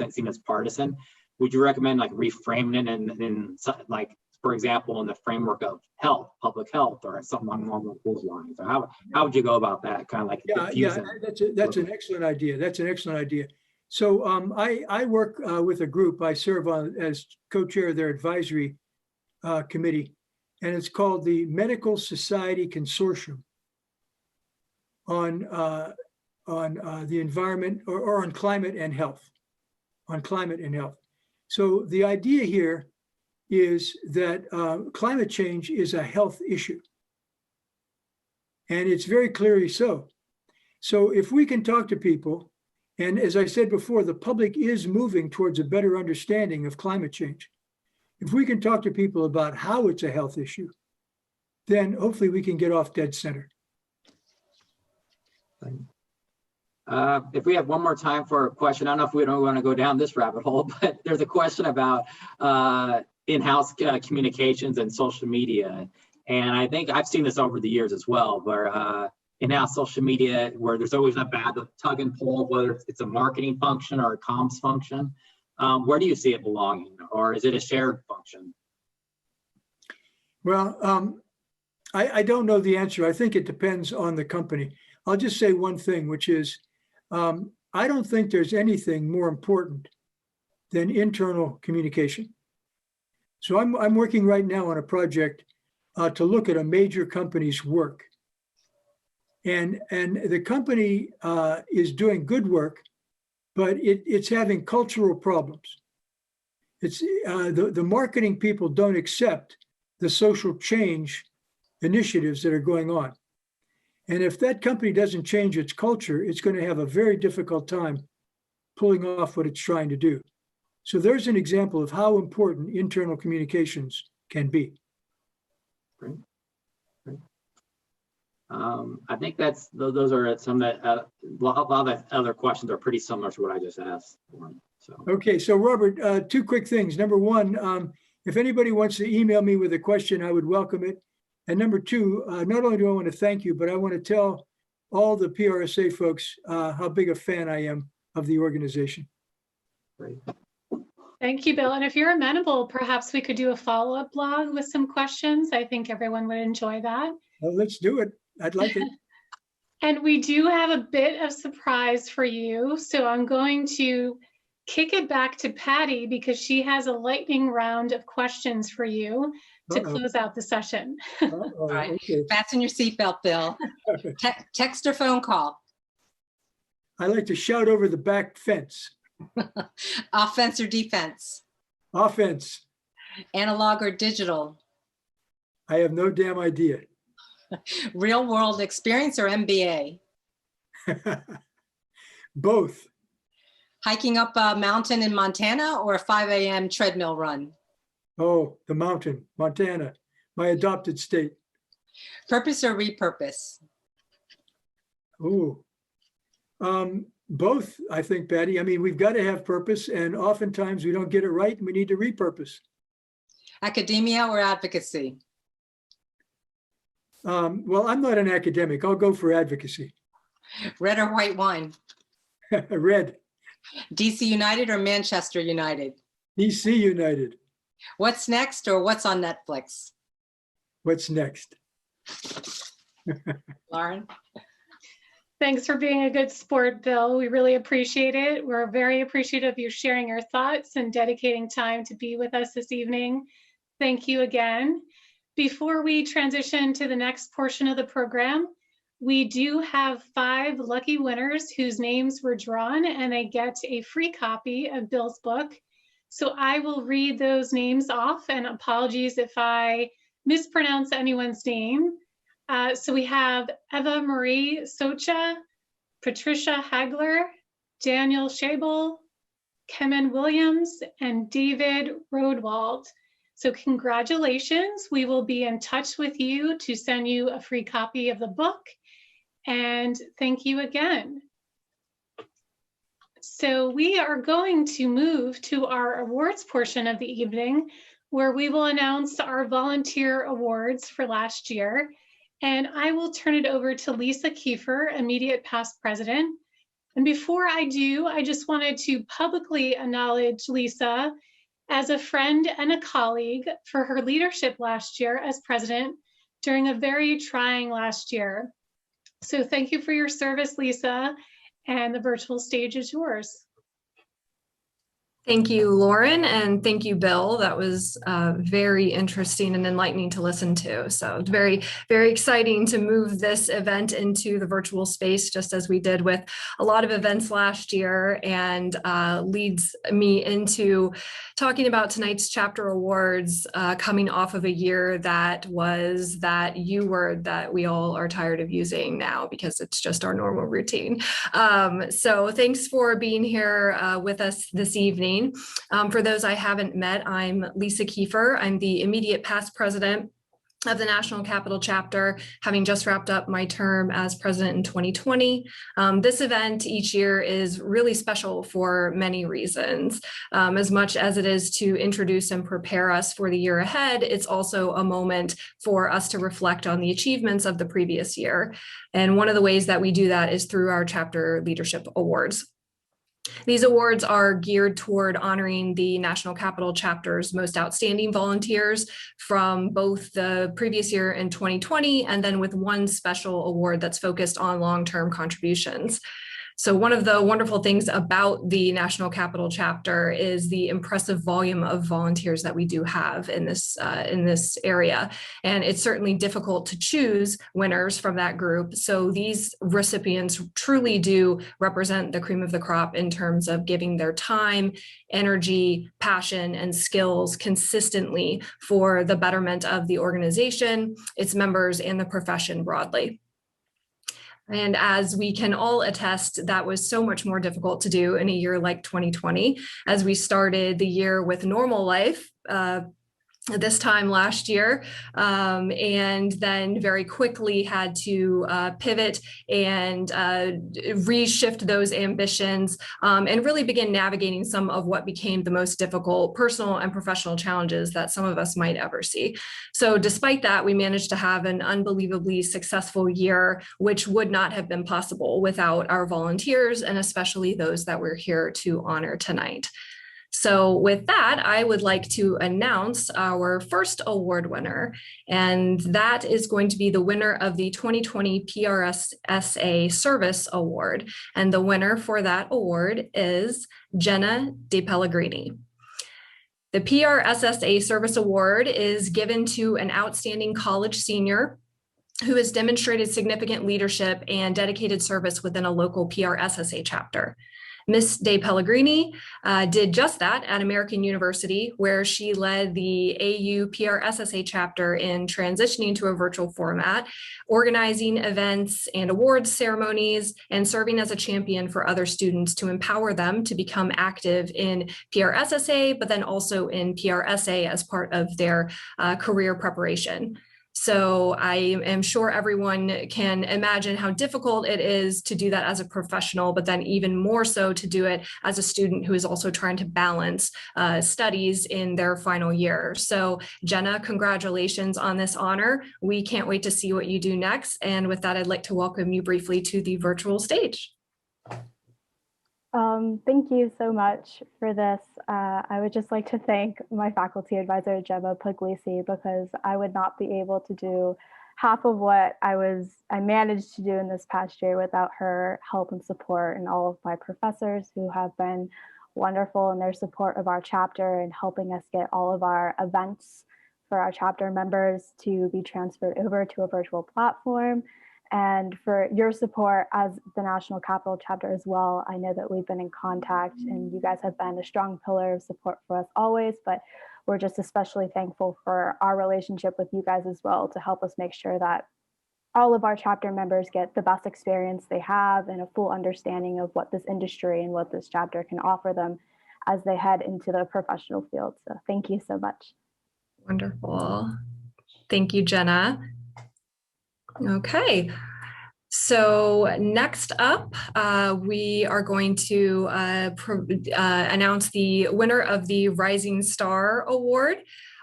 seen as partisan. Would you recommend like reframing it in like, for example, in the framework of health, public health, or something along those lines? Or how would you go about that? Kind of like that's an excellent idea. That's an excellent idea. So I work with a group. I serve as co-chair of their advisory committee, and it's called the Medical Society Consortium on the environment or on climate and health. So the idea here is that climate change is a health issue, and it's very clearly so. So if we can talk to people, and as I said before, the public is moving towards a better understanding of climate change. If we can talk to people about how it's a health issue, then hopefully we can get off dead center. If we have one more time for a question, I don't know if we don't want to go down this rabbit hole, but there's a question about in-house communications and social media. And I think I've seen this over the years as well, where in-house social media, where there's always a bad tug and pull, whether it's a marketing function or a comms function. Where do you see it belonging, or is it a shared function? Well, I don't know the answer. I think it depends on the company. I'll just say one thing, which is I don't think there's anything more important than internal communication. So I'm working right now on a project to look at a major company's work. And the company is doing good work, but it's having cultural problems. It's the marketing people don't accept the social change initiatives that are going on. And if that company doesn't change its culture, it's going to have a very difficult time pulling off what it's trying to do. So there's an example of how important internal communications can be. Great. Great. I think those are some that a lot of the other questions are pretty similar to what I just asked. So. Okay, so Robert, two quick things. Number one, if anybody wants to email me with a question, I would welcome it. And number two, not only do I want to thank you, but I want to tell all the PRSA folks how big a fan I am of the organization. Great. Thank you, Bill. And if you're amenable, perhaps we could do a follow-up blog with some questions. I think everyone would enjoy that. Well, let's do it. I'd like it. And we do have a bit of surprise for you. So I'm going to kick it back to Patty because she has a lightning round of questions for you to close out the session. All right, okay. Fasten your seatbelt, Bill. Text or phone call? I like to shout over the back fence. Offense or defense? Offense. Analog or digital? I have no damn idea. Real world experience or MBA? Both. Hiking up a mountain in Montana or a 5 a.m. treadmill run? Oh, the mountain, Montana, my adopted state. Purpose or repurpose? Oh, both, I think, Patty. I mean, we've got to have purpose, and oftentimes we don't get it right, and we need to repurpose. Academia or advocacy? Well, I'm not an academic. I'll go for advocacy. Red or white wine? Red. DC United or Manchester United? DC United. What's next or what's on Netflix? What's next? Lauren? Thanks for being a good sport, Bill. We really appreciate it. We're very appreciative of you sharing your thoughts and dedicating time to be with us this evening. Thank you again. Before we transition to the next portion of the program, We do have 5 lucky winners whose names were drawn, and they get a free copy of Bill's book. So I will read those names off, and apologies if I mispronounce anyone's name. So we have Eva Marie Socha, Patricia Hagler, Daniel Schabel, Kemen Williams, and David Rodwald. So congratulations. We will be in touch with you to send you a free copy of the book. And thank you again. So we are going to move to our awards portion of the evening, where we will announce our volunteer awards for last year. And I will turn it over to Lisa Keefer, immediate past president. And before I do, I just wanted to publicly acknowledge Lisa as a friend and a colleague for her leadership last year as president during a very trying last year. So thank you for your service, Lisa, and the virtual stage is yours. Thank you, Lauren, and thank you, Bill. That was very interesting and enlightening to listen to. So it's very, very exciting to move this event into the virtual space, just as we did with a lot of events last year, and leads me into talking about tonight's chapter awards, coming off of a year that was that U word that we all are tired of using now because it's just our normal routine. So thanks for being here with us this evening. For those I haven't met, I'm Lisa Keefer. I'm the immediate past president of the National Capital Chapter, having just wrapped up my term as president in 2020. This event each year is really special for many reasons. As much as it is to introduce and prepare us for the year ahead, it's also a moment for us to reflect on the achievements of the previous year. And one of the ways that we do that is through our chapter leadership awards. These awards are geared toward honoring the National Capital Chapter's most outstanding volunteers from both the previous year in 2020, and then with one special award that's focused on long-term contributions. So one of the wonderful things about the National Capital Chapter is the impressive volume of volunteers that we do have in this area. And it's certainly difficult to choose winners from that group. So these recipients truly do represent the cream of the crop in terms of giving their time, energy, passion, and skills consistently for the betterment of the organization, its members, and the profession broadly. And as we can all attest, that was so much more difficult to do in a year like 2020, as we started the year with normal life this time last year, and then very quickly had to pivot and reshift those ambitions, and really begin navigating some of what became the most difficult personal and professional challenges that some of us might ever see. So despite that, we managed to have an unbelievably successful year, which would not have been possible without our volunteers, and especially those that we're here to honor tonight. So with that, I would like to announce our first award winner, and that is going to be the winner of the 2020 PRSA Service Award. And the winner for that award is Jenna De Pellegrini. The PRSA Service Award is given to an outstanding college senior who has demonstrated significant leadership and dedicated service within a local PRSA chapter. Ms. De Pellegrini did just that at American University, where she led the AU PRSA chapter in transitioning to a virtual format, organizing events and awards ceremonies, and serving as a champion for other students to empower them to become active in PRSA, but then also in PRSA as part of their career preparation. So I am sure everyone can imagine how difficult it is to do that as a professional, but then even more so to do it as a student who is also trying to balance studies in their final year. So Jenna, congratulations on this honor. We can't wait to see what you do next. And with that, I'd like to welcome you briefly to the virtual stage. Thank you so much for this. I would just like to thank my faculty advisor, Gemma Puglisi, because I would not be able to do half of what I managed to do in this past year without her help and support, and all of my professors who have been wonderful in their support of our chapter and helping us get all of our events for our chapter members to be transferred over to a virtual platform. and for your support as the National Capital Chapter as well. I know that we've been in contact and you guys have been a strong pillar of support for us always, but we're just especially thankful for our relationship with you guys as well to help us make sure that all of our chapter members get the best experience they have and a full understanding of what this industry and what this chapter can offer them as they head into the professional field. So thank you so much. Wonderful. Thank you, Jenna. Okay. So next up, we are going to announce the winner of the Rising Star Award.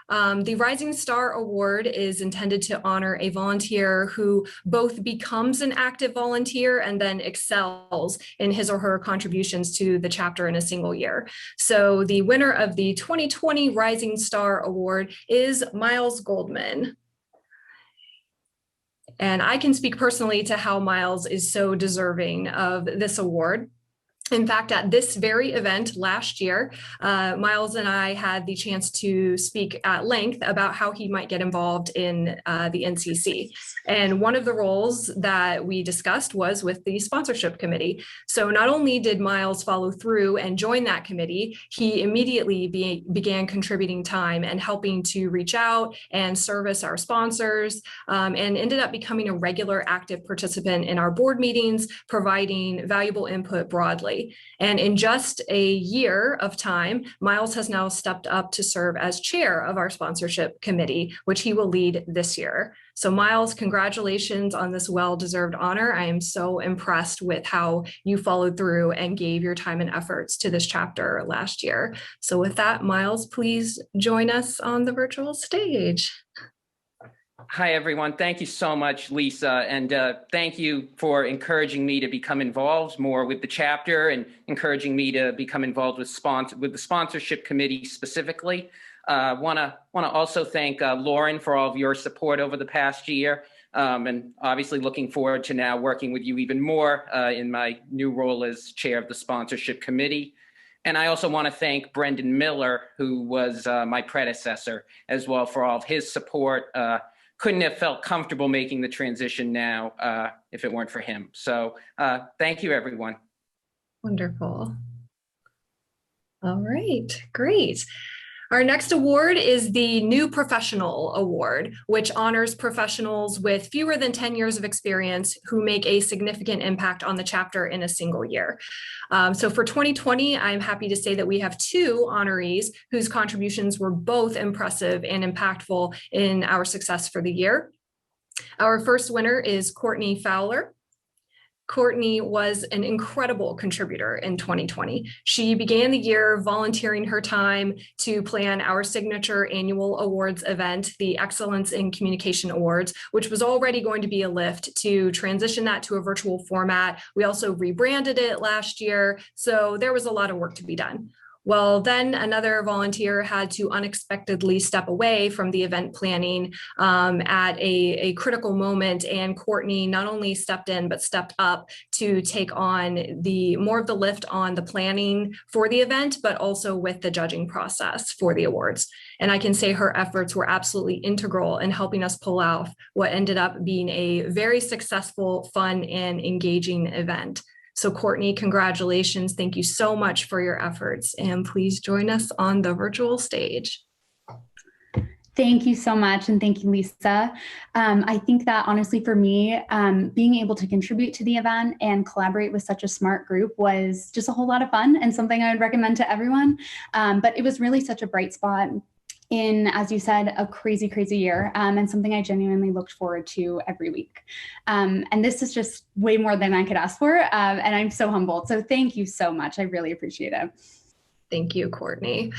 The Rising Star Award is intended to honor a volunteer who both becomes an active volunteer and then excels in his or her contributions to the chapter in a single year. So the winner of the 2020 Rising Star Award is Miles Goldman. And I can speak personally to how Miles is so deserving of this award. In fact, at this very event last year, Miles and I had the chance to speak at length about how he might get involved in the NCC. And one of the roles that we discussed was with the sponsorship committee. So not only did Miles follow through and join that committee, he immediately began contributing time and helping to reach out and service our sponsors, and ended up becoming a regular active participant in our board meetings, providing valuable input broadly. And in just a year of time, Miles has now stepped up to serve as chair of our sponsorship committee, which he will lead this year. So Miles, congratulations on this well-deserved honor. I am so impressed with how you followed through and gave your time and efforts to this chapter last year. So with that, Miles, please join us on the virtual stage. Hi, everyone. Thank you so much, Lisa. And thank you for encouraging me to become involved more with the chapter and encouraging me to become involved with the sponsorship committee specifically. Want to also thank Lauren for all of your support over the past year. And obviously looking forward to now working with you even more in my new role as chair of the sponsorship committee. And I also want to thank Brendan Miller, who was my predecessor as well, for all of his support. Couldn't have felt comfortable making the transition now if it weren't for him. So thank you, everyone. Wonderful. All right, great. Our next award is the New Professional Award, which honors professionals with fewer than 10 years of experience who make a significant impact on the chapter in a single year. So for 2020, I'm happy to say that we have two honorees whose contributions were both impressive and impactful in our success for the year. Our first winner is Courtney Fowler. Courtney was an incredible contributor in 2020. She began the year volunteering her time to plan our signature annual awards event, the Excellence in Communication Awards, which was already going to be a lift to transition that to a virtual format. We also rebranded it last year, so there was a lot of work to be done. Well, then another volunteer had to unexpectedly step away from the event planning at a critical moment, and Courtney not only stepped in, but stepped up to take on more of the lift on the planning for the event, but also with the judging process for the awards. And I can say her efforts were absolutely integral in helping us pull off what ended up being a very successful, fun, and engaging event. So Courtney, congratulations. Thank you so much for your efforts, and please join us on the virtual stage. Thank you so much, and thank you, Lisa. I think that honestly for me, being able to contribute to the event and collaborate with such a smart group was just a whole lot of fun and something I would recommend to everyone. But it was really such a bright spot in, as you said, a crazy, crazy year, and something I genuinely looked forward to every week. And this is just way more than I could ask for, and I'm so humbled. So thank you so much. I really appreciate it. Thank you, Courtney.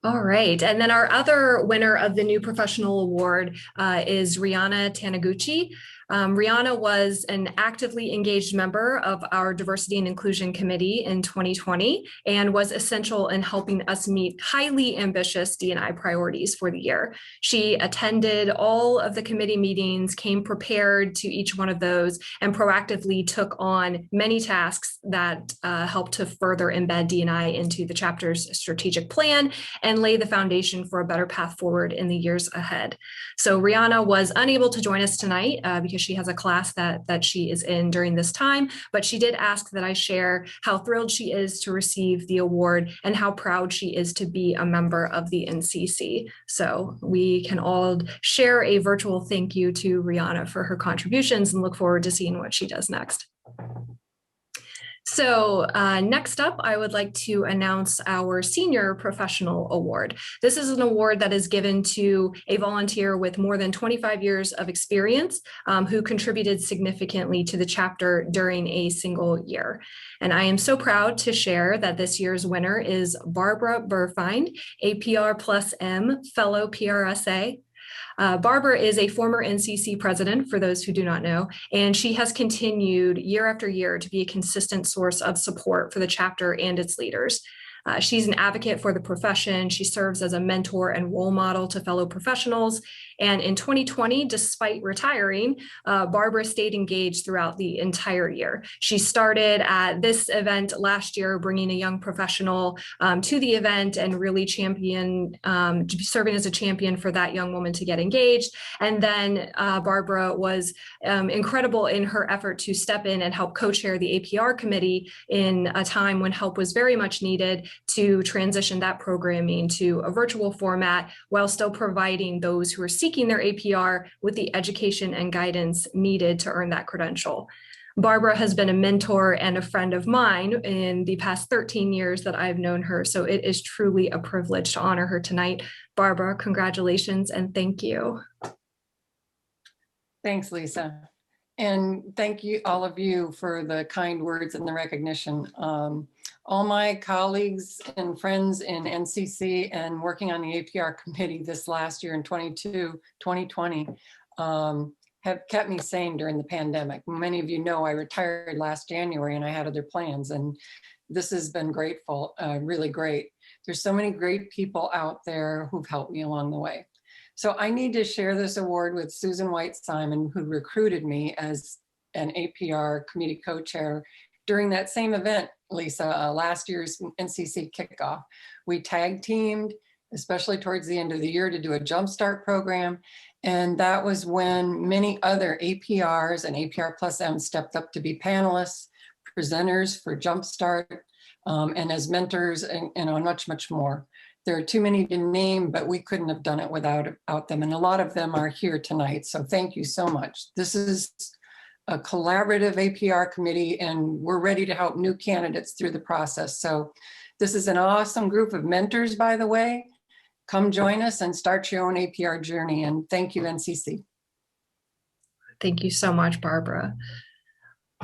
All right, and then our other winner of the New Professional Award is Rihanna Taniguchi. Rihanna was an actively engaged member of our Diversity and Inclusion Committee in 2020 and was essential in helping us meet highly ambitious D&I priorities for the year. She attended all of the committee meetings, came prepared to each one of those, and proactively took on many tasks that helped to further embed D&I into the chapter's strategic plan and lay the foundation for a better path forward in the years ahead. So Rihanna was unable to join us tonight because she has a class that she is in during this time, but she did ask that I share how thrilled she is to receive the award and how proud she is to be a member of the NCC. So we can all share a virtual thank you to Rihanna for her contributions and look forward to seeing what she does next. So next up, I would like to announce our Senior Professional Award. This is an award that is given to a volunteer with more than 25 years of experience who contributed significantly to the chapter during a single year. And I am so proud to share that this year's winner is Barbara Burfine, a PR+M fellow PRSA. Barbara is a former NCC president, for those who do not know, and she has continued year after year to be a consistent source of support for the chapter and its leaders. She's an advocate for the profession. She serves as a mentor and role model to fellow professionals. And in 2020, despite retiring, Barbara stayed engaged throughout the entire year. She started at this event last year, bringing a young professional to the event and really serving as a champion for that young woman to get engaged. And then Barbara was incredible in her effort to step in and help co-chair the APR committee in a time when help was very much needed to transition that programming to a virtual format while still providing those who are seeking their APR with the education and guidance needed to earn that credential. Barbara has been a mentor and a friend of mine in the past 13 years that I've known her, so it is truly a privilege to honor her tonight. Barbara, congratulations and thank you. Thanks, Lisa. And thank you, all of you, for the kind words and the recognition. All my colleagues and friends in NCC and working on the APR committee this last year in 2020 have kept me sane during the pandemic. Many of you know I retired last January and I had other plans, and this has been grateful, really great. There's so many great people out there who've helped me along the way. So I need to share this award with Susan White-Simon, who recruited me as an APR committee co-chair during that same event, Lisa, last year's NCC kickoff. We tag teamed, especially towards the end of the year, to do a jumpstart program. And that was when many other APRs and APR+M stepped up to be panelists, presenters for Jumpstart, and as mentors, and much, much more. There are too many to name, but we couldn't have done it without them. And a lot of them are here tonight. So thank you so much. This is a collaborative APR committee, and we're ready to help new candidates through the process. So this is an awesome group of mentors, by the way. Come join us and start your own APR journey. And thank you, NCC. Thank you so much, Barbara.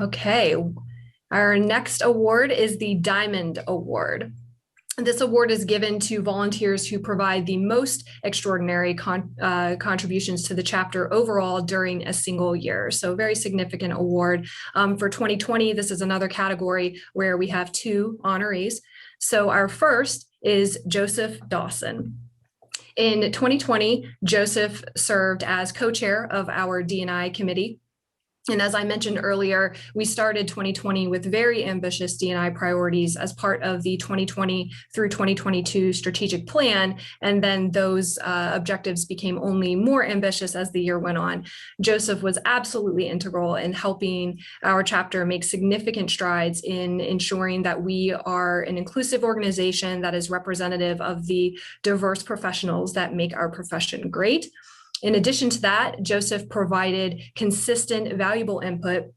Okay, our next award is the Diamond Award. This award is given to volunteers who provide the most extraordinary contributions to the chapter overall during a single year. So very significant award. For 2020, this is another category where we have 2 honorees. So our first is Joseph Dawson. In 2020, Joseph served as co-chair of our D&I committee. And as I mentioned earlier, we started 2020 with very ambitious D&I priorities as part of the 2020 through 2022 strategic plan. And then those objectives became only more ambitious as the year went on. Joseph was absolutely integral in helping our chapter make significant strides in ensuring that we are an inclusive organization that is representative of the diverse professionals that make our profession great. In addition to that, Joseph provided consistent, valuable input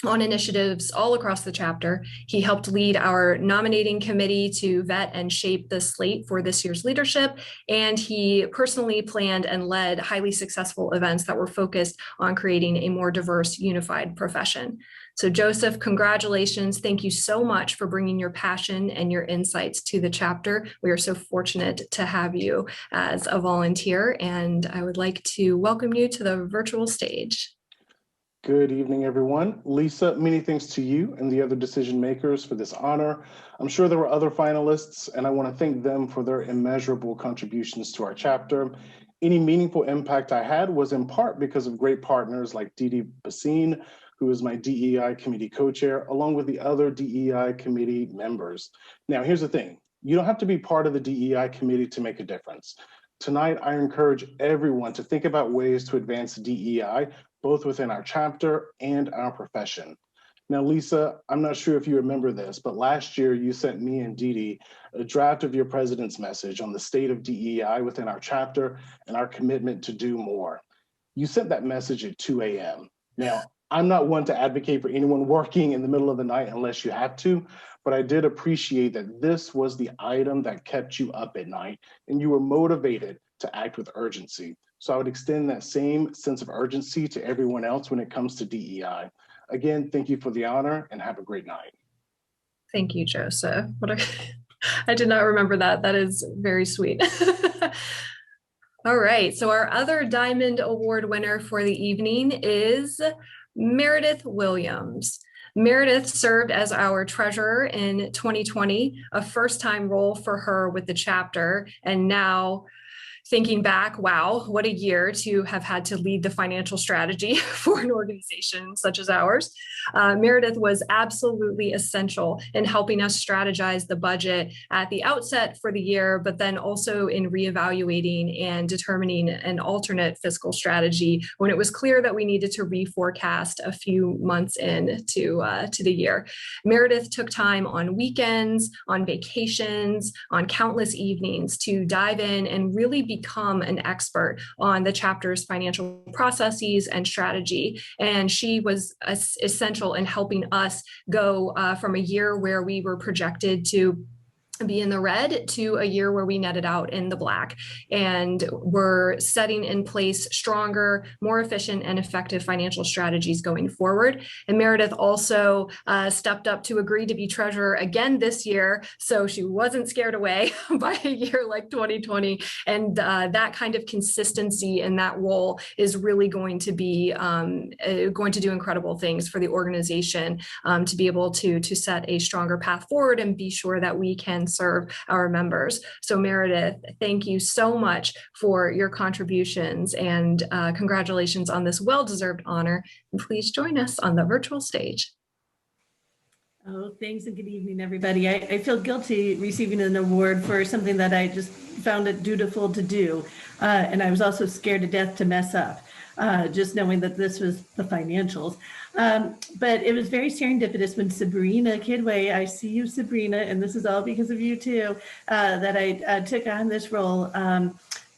on initiatives all across the chapter. He helped lead our nominating committee to vet and shape the slate for this year's leadership, and he personally planned and led highly successful events that were focused on creating a more diverse, unified profession. So Joseph, congratulations. Thank you so much for bringing your passion and your insights to the chapter. We are so fortunate to have you as a volunteer, and I would like to welcome you to the virtual stage. Good evening, everyone. Lisa, many thanks to you and the other decision makers for this honor. I'm sure there were other finalists, and I want to thank them for their immeasurable contributions to our chapter. Any meaningful impact I had was in part because of great partners like Didi Basine, who is my DEI committee co-chair, along with the other DEI committee members. Now, here's the thing. You don't have to be part of the DEI committee to make a difference. Tonight, I encourage everyone to think about ways to advance DEI, both within our chapter and our profession. Now, Lisa, I'm not sure if you remember this, but last year you sent me and Dee Dee a draft of your president's message on the state of DEI within our chapter and our commitment to do more. You sent that message at 2 a.m. Now, I'm not one to advocate for anyone working in the middle of the night unless you have to, but I did appreciate that this was the item that kept you up at night and you were motivated to act with urgency. So I would extend that same sense of urgency to everyone else when it comes to DEI. Again, thank you for the honor and have a great night. Thank you, Joseph. I did not remember that. That is very sweet. All right, so our other Diamond Award winner for the evening is Meredith Williams. Meredith served as our treasurer in 2020, a first-time role for her with the chapter, and now thinking back, wow, what a year to have had to lead the financial strategy for an organization such as ours. Meredith was absolutely essential in helping us strategize the budget at the outset for the year, but then also in reevaluating and determining an alternate fiscal strategy when it was clear that we needed to reforecast a few months into the year. Meredith took time on weekends, on vacations, on countless evenings to dive in and really become an expert on the chapter's financial processes and strategy. And she was essential in helping us go from a year where we were projected to be in the red to a year where we netted out in the black, and we're setting in place stronger, more efficient and effective financial strategies going forward. And Meredith also stepped up to agree to be treasurer again this year, so she wasn't scared away by a year like 2020. And that kind of consistency in that role is really going to be going to do incredible things for the organization, to be able to set a stronger path forward and be sure that we can serve our members. So Meredith, thank you so much for your contributions, and congratulations on this well-deserved honor. And please join us on the virtual stage. Oh, thanks and good evening, everybody. I feel guilty receiving an award for something that I just found it dutiful to do. And I was also scared to death to mess up, just knowing that this was the financials. But it was very serendipitous when Sabrina Kidway, I see you, Sabrina, and this is all because of you too, that I took on this role.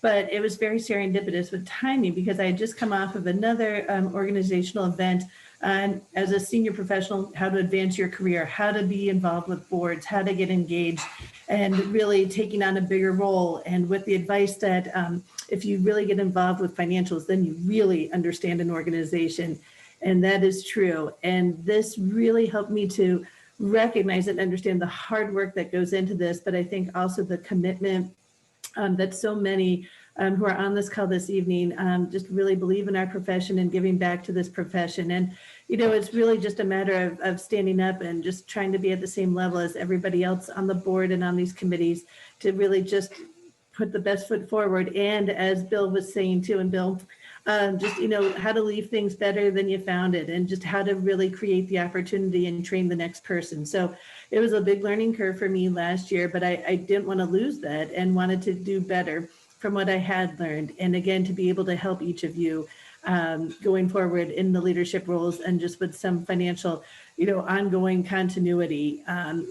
But it was very serendipitous with timing because I had just come off of another organizational event as a senior professional, how to advance your career, how to be involved with boards, how to get engaged, and really taking on a bigger role. And with the advice that if you really get involved with financials, then you really understand an organization. And that is true. And this really helped me to recognize and understand the hard work that goes into this, but I think also the commitment that so many who are on this call this evening just really believe in our profession and giving back to this profession. And, you know, it's really just a matter of standing up and just trying to be at the same level as everybody else on the board and on these committees to really just put the best foot forward. And as Bill was saying too, and Bill, just, you know, how to leave things better than you found it, and just how to really create the opportunity and train the next person. So it was a big learning curve for me last year, but I didn't want to lose that and wanted to do better from what I had learned. And again, to be able to help each of you going forward in the leadership roles and just with some financial, you know, ongoing continuity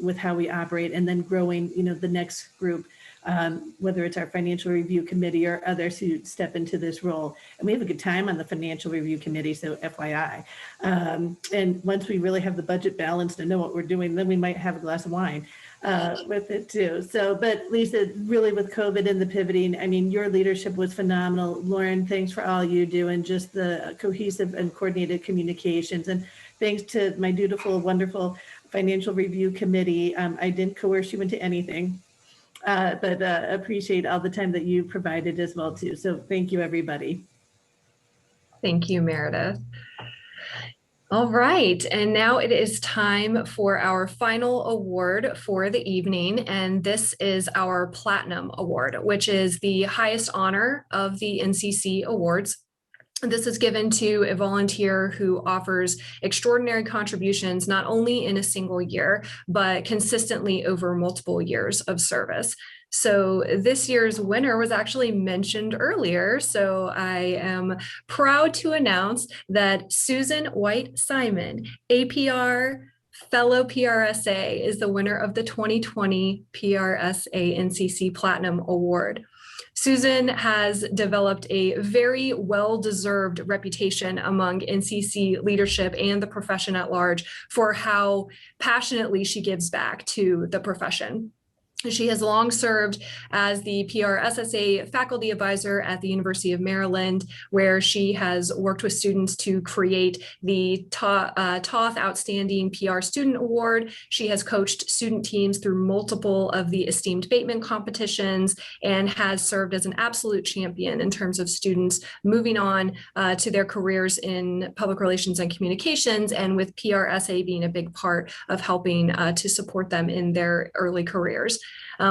with how we operate, and then growing, you know, the next group, whether it's our financial review committee or others who step into this role. And we have a good time on the financial review committee, so FYI. And once we really have the budget balanced and know what we're doing, then we might have a glass of wine with it too. So, but Lisa, really with COVID and the pivoting, I mean, your leadership was phenomenal. Lauren, thanks for all you do and just the cohesive and coordinated communications. And thanks to my dutiful, wonderful financial review committee. I didn't coerce you into anything. But appreciate all the time that you provided as well too. So thank you, everybody. Thank you, Meredith. All right, and now it is time for our final award for the evening, and this is our Platinum Award, which is the highest honor of the NCC awards. This is given to a volunteer who offers extraordinary contributions, not only in a single year, but consistently over multiple years of service. So this year's winner was actually mentioned earlier. So I am proud to announce that Susan White Simon, APR fellow PRSA, is the winner of the 2020 PRSA NCC Platinum Award. Susan has developed a very well-deserved reputation among NCC leadership and the profession at large for how passionately she gives back to the profession. She has long served as the PRSA faculty advisor at the University of Maryland, where she has worked with students to create the Toth Outstanding PR Student Award. She has coached student teams through multiple of the esteemed Bateman competitions and has served as an absolute champion in terms of students moving on to their careers in public relations and communications, and with PRSA being a big part of helping to support them in their early careers.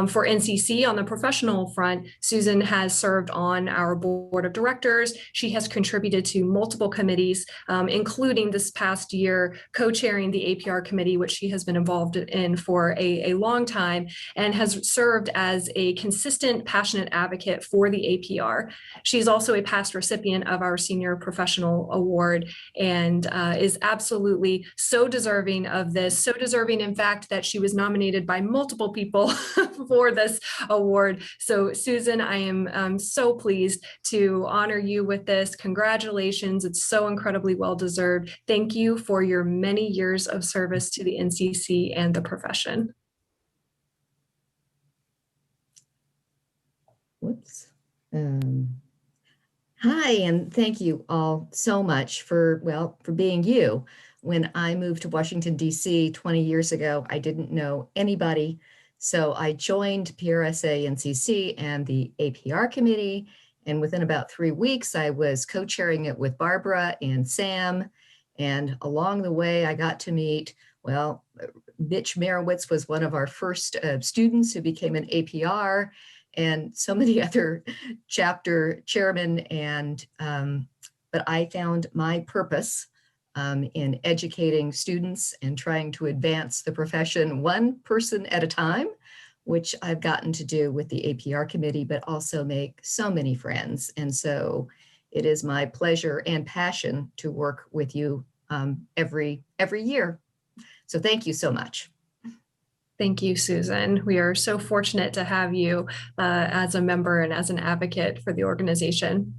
For NCC on the professional front, Susan has served on our board of directors. She has contributed to multiple committees, including this past year co-chairing the APR committee, which she has been involved in for a long time, and has served as a consistent, passionate advocate for the APR. She's also a past recipient of our Senior Professional Award and is absolutely so deserving of this, so deserving, in fact, that she was nominated by multiple people for this award. So Susan, I am so pleased to honor you with this. Congratulations. It's so incredibly well-deserved. Thank you for your many years of service to the NCC and the profession. Whoops. Hi, and thank you all so much for being you. When I moved to Washington, D.C. 20 years ago, I didn't know anybody. So I joined PRSA NCC and the APR committee. And within about 3 weeks, I was co-chairing it with Barbara and Sam. And along the way, I got to meet, Mitch Merowitz was one of our first students who became an APR, and so many other chapter chairmen. And but I found my purpose in educating students and trying to advance the profession one person at a time, which I've gotten to do with the APR committee, but also make so many friends. And so it is my pleasure and passion to work with you every year. So thank you so much. Thank you, Susan. We are so fortunate to have you as a member and as an advocate for the organization.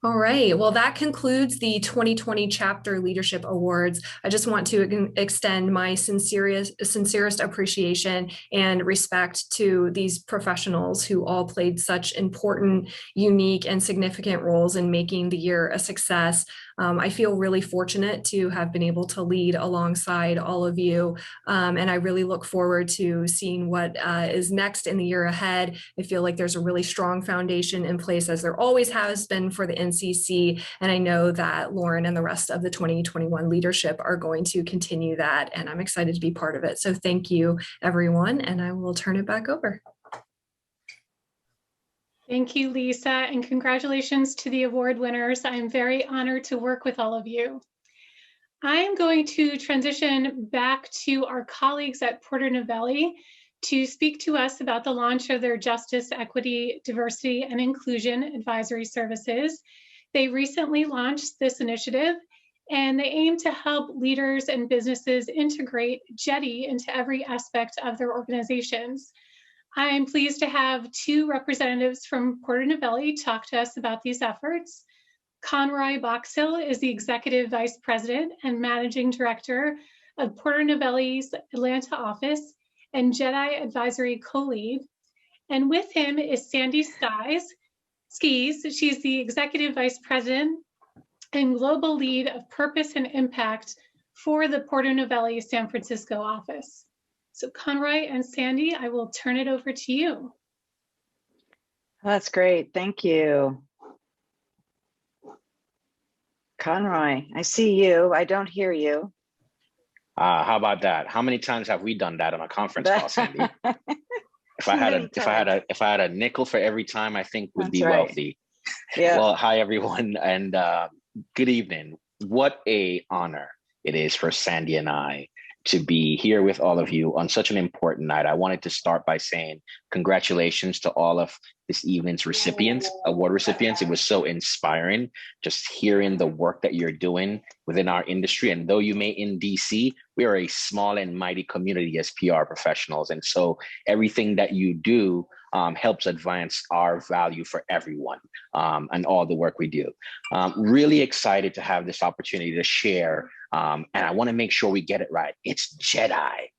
All right, well, that concludes the 2020 Chapter Leadership Awards. I just want to extend my sincerest appreciation and respect to these professionals who all played such important, unique, and significant roles in making the year a success. I feel really fortunate to have been able to lead alongside all of you, and I really look forward to seeing what is next in the year ahead. I feel like there's a really strong foundation in place, as there always has been for the NCC, and I know that Lauren and the rest of the 2021 leadership are going to continue that, and I'm excited to be part of it. So thank you, everyone, and I will turn it back over. Thank you, Lisa, and congratulations to the award winners. I'm very honored to work with all of you. I'm going to transition back to our colleagues at Porter Novelli to speak to us about the launch of their Justice, Equity, Diversity, and Inclusion Advisory Services. They recently launched this initiative, and they aim to help leaders and businesses integrate JEDI into every aspect of their organizations. I'm pleased to have two representatives from Porter Novelli talk to us about these efforts. Conroy Boxhill is the Executive Vice President and Managing Director of Porter Novelli's Atlanta office and JEDI Advisory Co-Lead. And with him is Sandy Skis. She's the Executive Vice President and Global Lead of Purpose and Impact for the Porter Novelli San Francisco office. So Conroy and Sandy, I will turn it over to you. That's great, thank you. Conroy, I see you, I don't hear you. How about that? How many times have we done that on a conference call, Sandy? If I had a nickel for every time, I think we'd be wealthy. Yeah. Well, hi, everyone, and good evening. What a honor it is for Sandy and I to be here with all of you on such an important night. I wanted to start by saying congratulations to all of this evening's recipients, award recipients. It was so inspiring just hearing the work that you're doing within our industry. And though you may in DC, we are a small and mighty community as PR professionals. And so everything that you do helps advance our value for everyone and all the work we do. Really excited to have this opportunity to share. And I want to make sure we get it right. It's JEDI,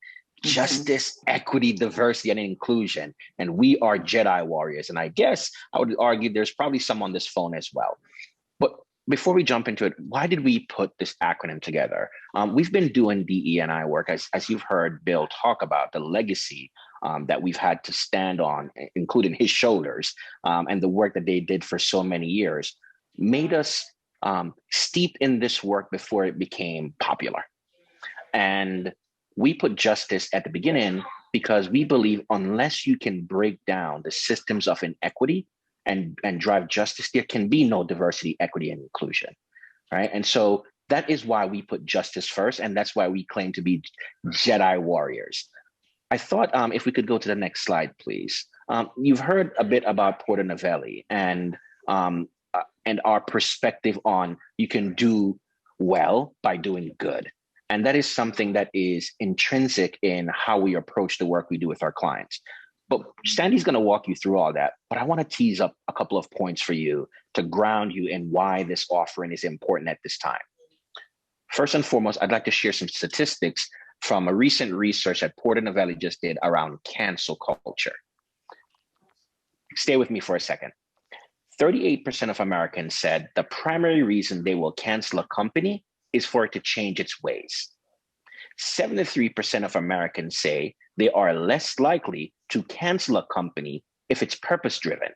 Justice, Equity, Diversity, and Inclusion. And we are JEDI warriors. And I guess I would argue there's probably some on this phone as well. But before we jump into it, why did we put this acronym together? We've been doing DE&I work, as you've heard Bill talk about, the legacy that we've had to stand on, including his shoulders, and the work that they did for so many years, made us steeped in this work before it became popular. And we put justice at the beginning because we believe unless you can break down the systems of inequity and drive justice, there can be no diversity, equity, and inclusion, right? And so that is why we put justice first, and that's why we claim to be JEDI warriors. I thought if we could go to the next slide, please. You've heard a bit about Porter Novelli and our perspective on you can do well by doing good. And that is something that is intrinsic in how we approach the work we do with our clients. But Sandy's going to walk you through all that. But I want to tease up a couple of points for you to ground you in why this offering is important at this time. First and foremost, I'd like to share some statistics from a recent research that Porter Novelli just did around cancel culture. Stay with me for a second. 38% of Americans said the primary reason they will cancel a company is for it to change its ways. 73% of Americans say they are less likely to cancel a company if it's purpose-driven.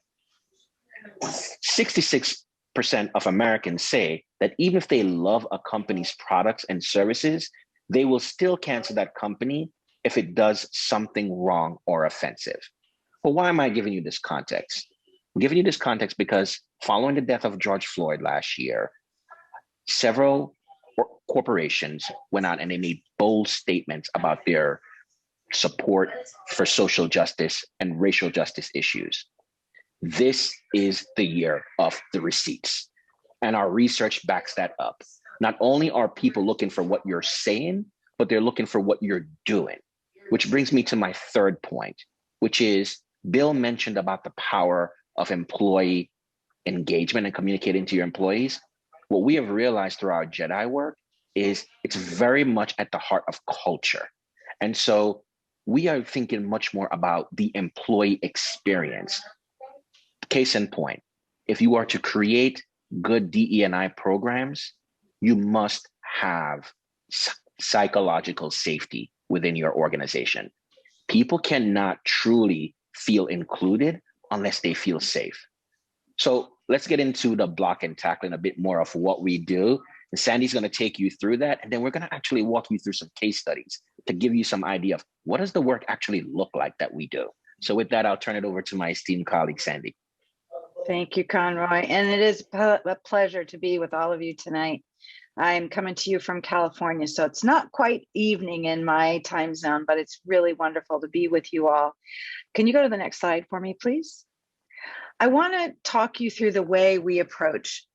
66% of Americans say that even if they love a company's products and services, they will still cancel that company if it does something wrong or offensive. But why am I giving you this context? I'm giving you this context because following the death of George Floyd last year, several corporations went out and they made bold statements about their support for social justice and racial justice issues. This is the year of the receipts, and our research backs that up. Not only are people looking for what you're saying, but they're looking for what you're doing, which brings me to my third point, which is Bill mentioned about the power of employee engagement and communicating to your employees. What we have realized through our JEDI work is it's very much at the heart of culture. And so we are thinking much more about the employee experience. Case in point, if you are to create good DE&I programs, you must have psychological safety within your organization. People cannot truly feel included unless they feel safe. So let's get into the block and tackling a bit more of what we do. And Sandy's going to take you through that. And then we're going to actually walk you through some case studies to give you some idea of what does the work actually look like that we do. So with that, I'll turn it over to my esteemed colleague, Sandy. Thank you, Conroy. And it is a pleasure to be with all of you tonight. I'm coming to you from California, so it's not quite evening in my time zone, but it's really wonderful to be with you all. Can you go to the next slide for me, please? I want to talk you through the way we approach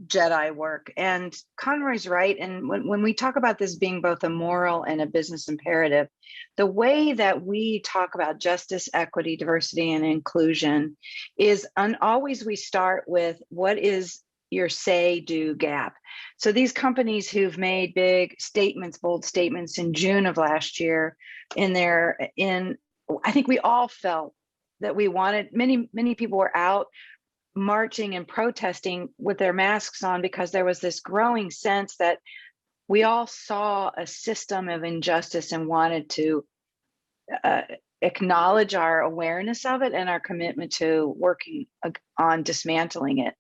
JEDI work. And Conroy's right. And when we talk about this being both a moral and a business imperative, the way that we talk about justice, equity, diversity, and inclusion is always we start with what is your say, do gap. So these companies who've made big statements, bold statements in June of last year I think we all felt that we wanted, many people were out marching and protesting with their masks on because there was this growing sense that we all saw a system of injustice and wanted to acknowledge our awareness of it and our commitment to working on dismantling it,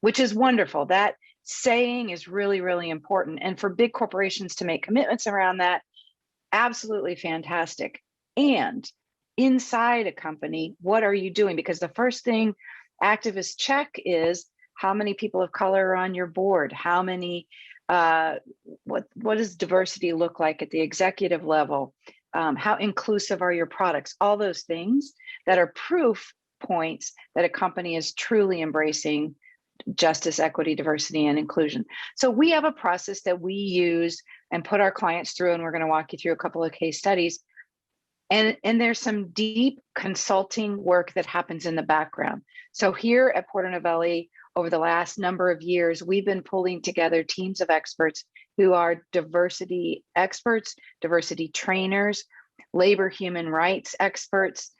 which is wonderful. That saying is really, really important. And for big corporations to make commitments around that, absolutely fantastic. And inside a company, what are you doing? Because the first thing Activist check is how many people of color are on your board? How many, what does diversity look like at the executive level? How inclusive are your products? All those things that are proof points that a company is truly embracing justice, equity, diversity, and inclusion. So we have a process that we use and put our clients through, and we're going to walk you through a couple of case studies. And there's some deep consulting work that happens in the background. So here at Porter Novelli, over the last number of years, we've been pulling together teams of experts who are diversity experts, diversity trainers, labor human rights experts,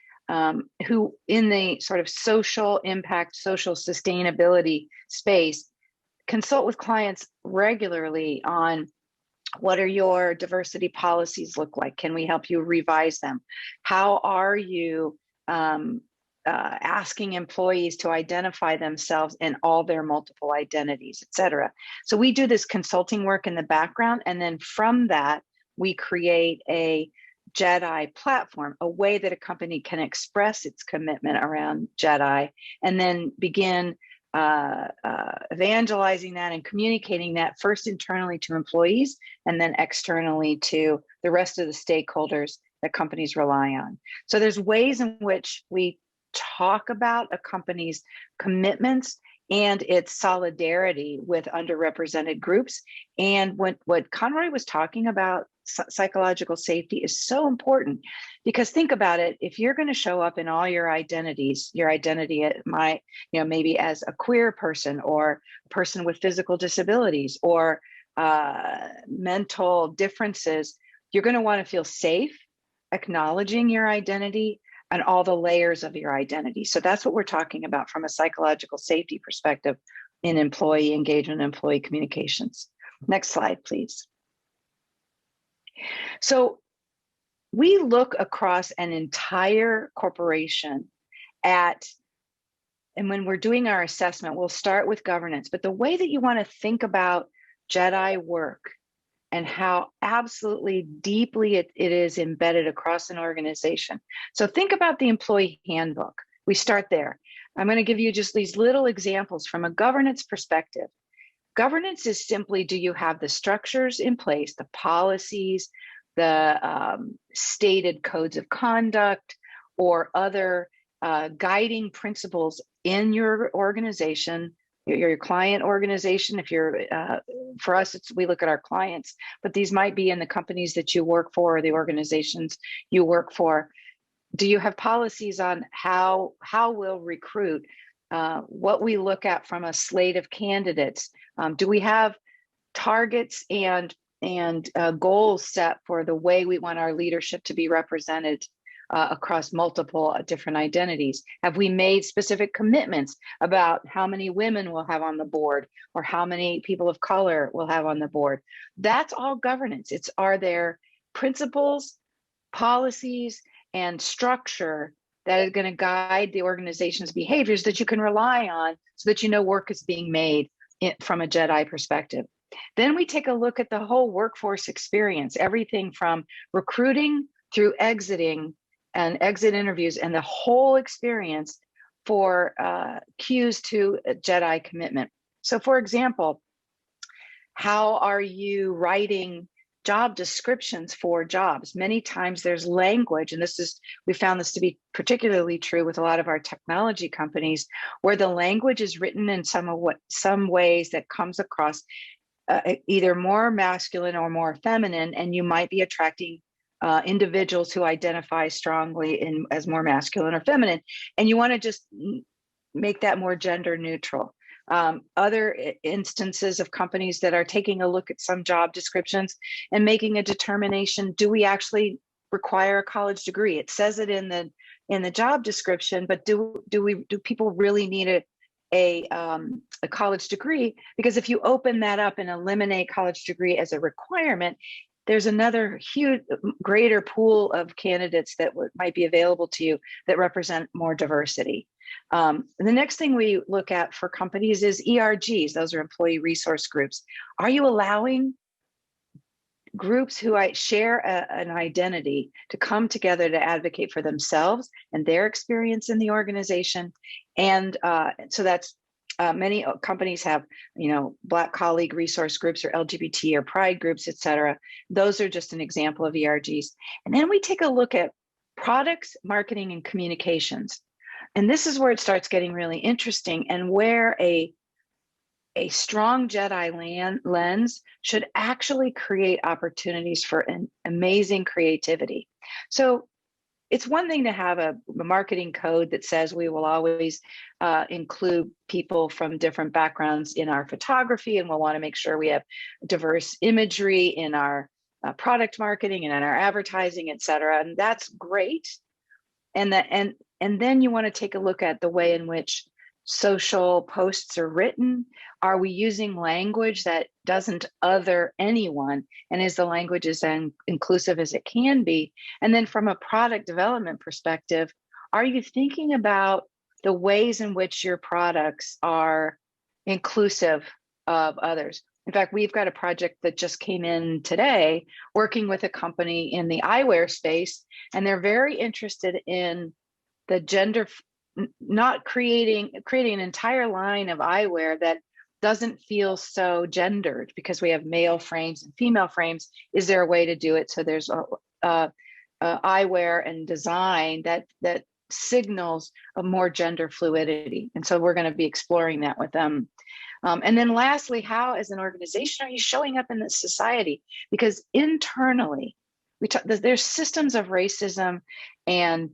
who in the sort of social impact, social sustainability space, consult with clients regularly on what are your diversity policies look like? Can we help you revise them? How are you asking employees to identify themselves in all their multiple identities, et cetera? So we do this consulting work in the background, and then from that, we create a JEDI platform, a way that a company can express its commitment around JEDI, and then begin evangelizing that and communicating that first internally to employees and then externally to the rest of the stakeholders that companies rely on. So there's ways in which we talk about a company's commitments and its solidarity with underrepresented groups. And what Conroy was talking about, psychological safety, is so important, because think about it, if you're going to show up in all your identities, your identity might, maybe as a queer person or a person with physical disabilities or mental differences, you're going to want to feel safe acknowledging your identity and all the layers of your identity. So that's what we're talking about from a psychological safety perspective in employee engagement, employee communications. Next slide, please. So we look across an entire corporation and when we're doing our assessment, we'll start with governance, but the way that you want to think about JEDI work and how absolutely deeply it is embedded across an organization. So think about the employee handbook. We start there. I'm going to give you just these little examples from a governance perspective. Governance is simply, do you have the structures in place, the policies, the stated codes of conduct, or other guiding principles in your organization, your client organization? If you're, for us, we look at our clients, but these might be in the companies that you work for or the organizations you work for. Do you have policies on how we'll recruit? What we look at from a slate of candidates? Do we have targets and goals set for the way we want our leadership to be represented across multiple different identities? Have we made specific commitments about how many women we'll have on the board or how many people of color we'll have on the board? That's all governance. Are there principles, policies, and structure that are going to guide the organization's behaviors that you can rely on so that you know work is being made from a JEDI perspective? Then we take a look at the whole workforce experience, everything from recruiting through exiting and exit interviews, and the whole experience for cues to a JEDI commitment. So for example, how are you writing job descriptions for jobs? Many times there's language, and we found this to be particularly true with a lot of our technology companies, where the language is written in some ways that comes across either more masculine or more feminine, and you might be attracting individuals who identify strongly as more masculine or feminine, and you want to just make that more gender neutral. Other instances of companies that are taking a look at some job descriptions and making a determination: do we actually require a college degree? It says it in the job description, but do people really need a college degree? Because if you open that up and eliminate college degree as a requirement, there's another huge, greater pool of candidates that might be available to you that represent more diversity. The next thing we look at for companies is ERGs. Those are employee resource groups. Are you allowing groups who share an identity to come together to advocate for themselves and their experience in the organization, And so that's many companies have, Black colleague resource groups or LGBT or pride groups, et cetera. Those are just an example of ERGs. And then we take a look at products, marketing, and communications. And this is where it starts getting really interesting, and where a strong JEDI lens should actually create opportunities for an amazing creativity. So it's one thing to have a marketing code that says we will always include people from different backgrounds in our photography, and we'll want to make sure we have diverse imagery in our product marketing and in our advertising, et cetera. And that's great. And then you want to take a look at the way in which social posts are written. Are we using language that doesn't other anyone, and is the language as inclusive as it can be? And then from a product development perspective, are you thinking about the ways in which your products are inclusive of others? In fact, we've got a project that just came in today working with a company in the eyewear space, and they're very interested in the gender, not creating an entire line of eyewear that doesn't feel so gendered, because we have male frames and female frames. Is there a way to do it so there's eyewear and design that signals a more gender fluidity? And so we're going to be exploring that with them. And then lastly, how as an organization are you showing up in this society? Because internally, there's systems of racism and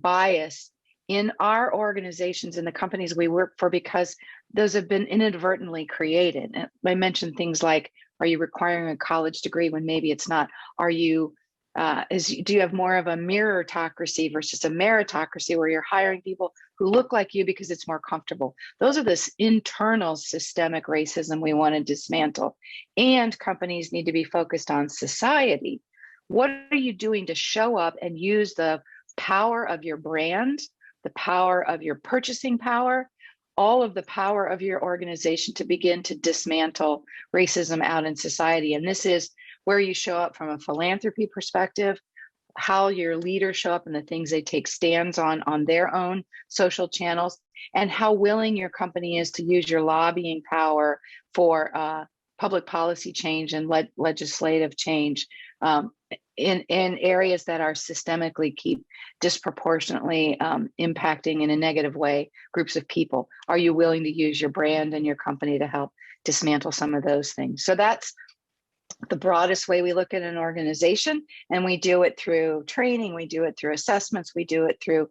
bias in our organizations and the companies we work for, because those have been inadvertently created. And I mentioned things like, are you requiring a college degree when maybe it's not? Are you, do you have more of a meritocracy versus a meritocracy, where you're hiring people who look like you because it's more comfortable? Those are this internal systemic racism we want to dismantle. And companies need to be focused on society. What are you doing to show up and use the power of your brand, the power of your purchasing power, all of the power of your organization to begin to dismantle racism out in society? And this is where you show up from a philanthropy perspective, how your leaders show up and the things they take stands on their own social channels, and how willing your company is to use your lobbying power for public policy change and legislative change in areas that are systemically keep disproportionately impacting in a negative way groups of people. Are you willing to use your brand and your company to help dismantle some of those things? So that's the broadest way we look at an organization, and we do it through training, we do it through assessments, we do it through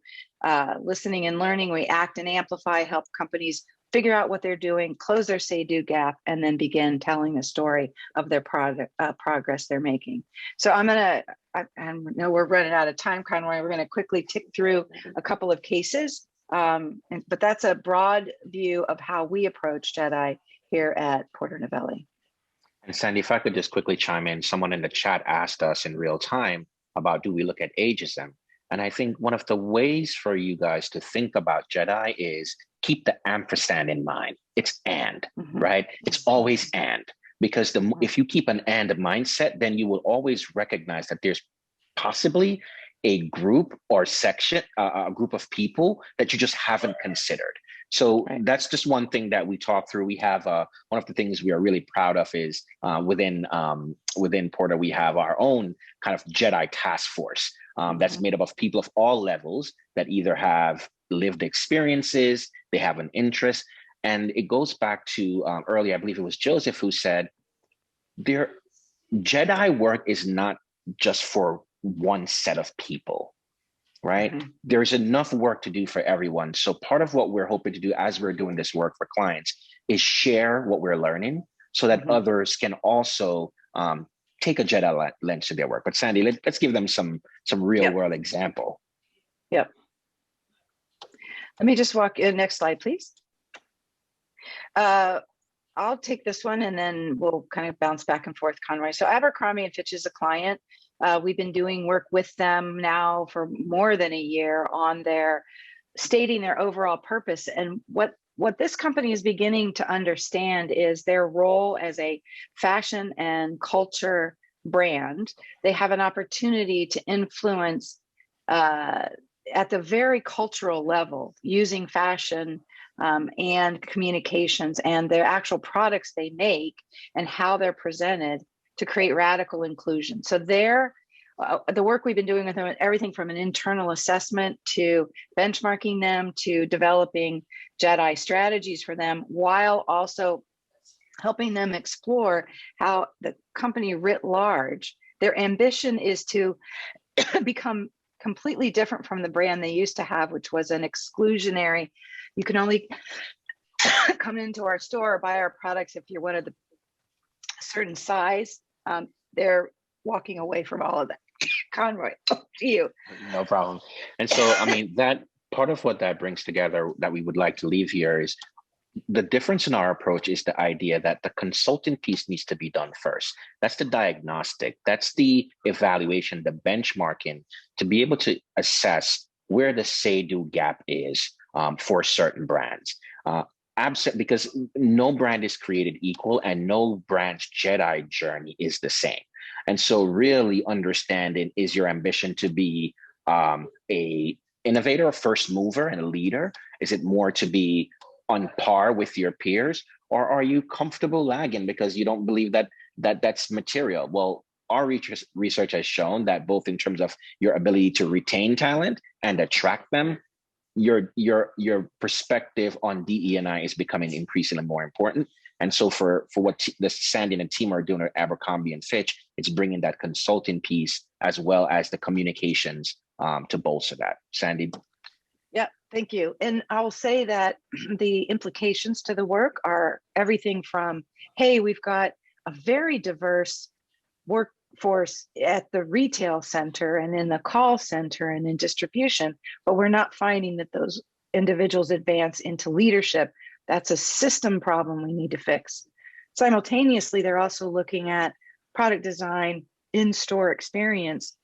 listening and learning. We act and amplify, help companies figure out what they're doing, close their say-do gap, and then begin telling the story of their progress they're making. So I know we're running out of time, Conroy. We're going to quickly tick through a couple of cases, but that's a broad view of how we approach JEDI here at Porter Novelli. And Sandy, if I could just quickly chime in, someone in the chat asked us in real time about, do we look at ageism? And I think one of the ways for you guys to think about JEDI is keep the ampersand in mind. It's and, right? It's always and, because if you keep an and mindset, then you will always recognize that there's possibly a group or section, a group of people that you just haven't considered. So that's just one thing that we talk through. We have one of the things we are really proud of is within Porter, we have our own kind of JEDI task force that's made up of people of all levels that either have lived experiences, they have an interest. And it goes back to earlier, I believe it was Joseph who said, JEDI work is not just for one set of people. Right? There's enough work to do for everyone. So part of what we're hoping to do as we're doing this work for clients is share what we're learning so that others can also take a JEDI lens to their work. But Sandy, let's give them some real world example. Yep. Let me just walk in. Next slide, please. I'll take this one and then we'll kind of bounce back and forth, Conroy. So Abercrombie & Fitch is a client. We've been doing work with them now for more than a year on stating their overall purpose. And what this company is beginning to understand is their role as a fashion and culture brand. They have an opportunity to influence at the very cultural level, using fashion and communications and their actual products they make and how they're presented to create radical inclusion. So the work we've been doing with them, everything from an internal assessment to benchmarking them to developing JEDI strategies for them, while also helping them explore how the company writ large, their ambition is to become completely different from the brand they used to have, which was an exclusionary, you can only come into our store or buy our products if you're one of the certain size. They're walking away from all of that. Conroy, to you. No problem. And so, I mean, that part of what that brings together that we would like to leave here is the difference in our approach is the idea that the consulting piece needs to be done first. That's the diagnostic. That's the evaluation, the benchmarking to be able to assess where the say-do gap is for certain brands. Because no brand is created equal and no brand's JEDI journey is the same. And so really understanding, is your ambition to be a innovator, a first mover and a leader? Is it more to be on par with your peers? Or are you comfortable lagging because you don't believe that that's material? Well, our research has shown that both in terms of your ability to retain talent and attract them, your perspective on DE&I is becoming increasingly more important. And so for what the Sandy and the team are doing at Abercrombie and Fitch, it's bringing that consulting piece as well as the communications to bolster that. Sandy? Yeah, thank you. And I'll say that the implications to the work are everything from, hey, we've got a very diverse workforce at the retail center and in the call center and in distribution, but we're not finding that those individuals advance into leadership. That's a system problem we need to fix. Simultaneously, they're also looking at product design, in-store experience.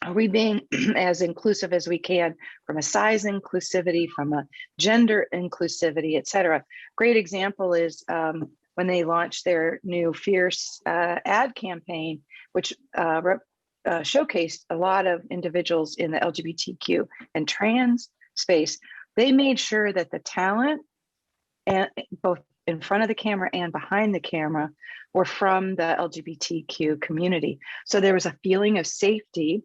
Are we being as inclusive as we can from a size inclusivity, from a gender inclusivity, et cetera? Great example is when they launched their new Fierce ad campaign, which showcased a lot of individuals in the LGBTQ and trans space. They made sure that the talent, and both in front of the camera and behind the camera, were from the LGBTQ community. So there was a feeling of safety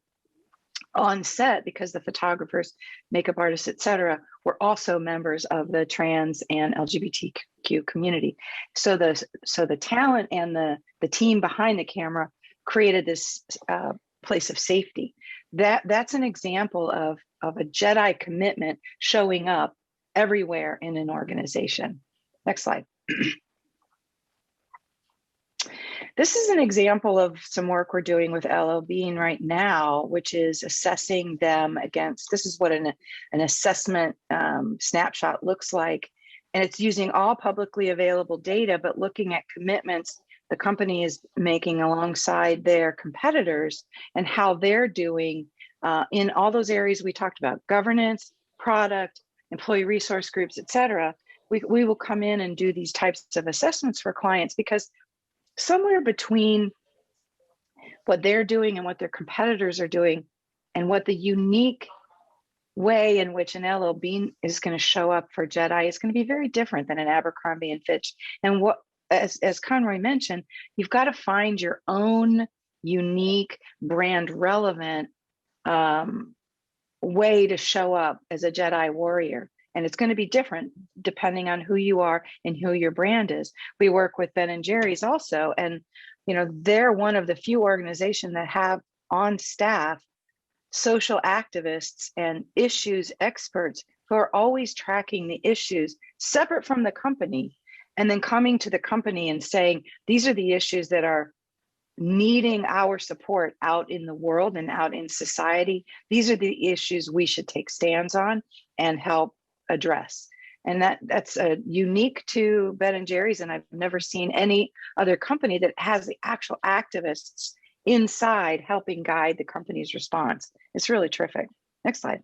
on set because the photographers, makeup artists, et cetera, were also members of the trans and LGBTQ community. So the talent and the team behind the camera created this place of safety. That's an example of a JEDI commitment showing up everywhere in an organization. Next slide. This is an example of some work we're doing with LL Bean right now, which is assessing them against, this is what an assessment snapshot looks like. And it's using all publicly available data, but looking at commitments the company is making alongside their competitors and how they're doing in all those areas we talked about: governance, product, employee resource groups, et cetera. We will come in and do these types of assessments for clients because somewhere between what they're doing and what their competitors are doing and what the unique way in which an LL Bean is going to show up for JEDI is going to be very different than an Abercrombie and Fitch. And what, as Conroy mentioned, you've got to find your own unique brand relevant way to show up as a JEDI warrior. And it's going to be different depending on who you are and who your brand is. We work with Ben & Jerry's also, and they're one of the few organizations that have on staff social activists and issues experts who are always tracking the issues separate from the company, and then coming to the company and saying, these are the issues that are needing our support out in the world and out in society. These are the issues we should take stands on and help address. And that's unique to Ben & Jerry's, and I've never seen any other company that has the actual activists inside helping guide the company's response. It's really terrific. Next slide.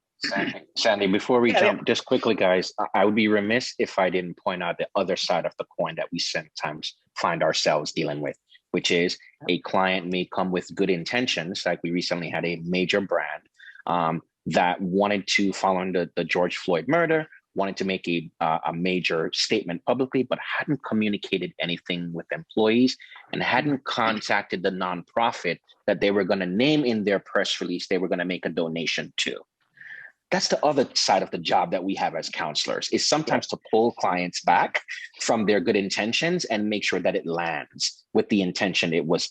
Sandy, before we jump, just quickly, guys, I would be remiss if I didn't point out the other side of the coin that we sometimes find ourselves dealing with, which is a client may come with good intentions, like we recently had a major brand. that wanted to, following the George Floyd murder, wanted to make a major statement publicly, but hadn't communicated anything with employees and hadn't contacted the nonprofit that they were going to name in their press release they were going to make a donation to. That's the other side of the job that we have as counselors, is sometimes to pull clients back from their good intentions and make sure that it lands with the intention it was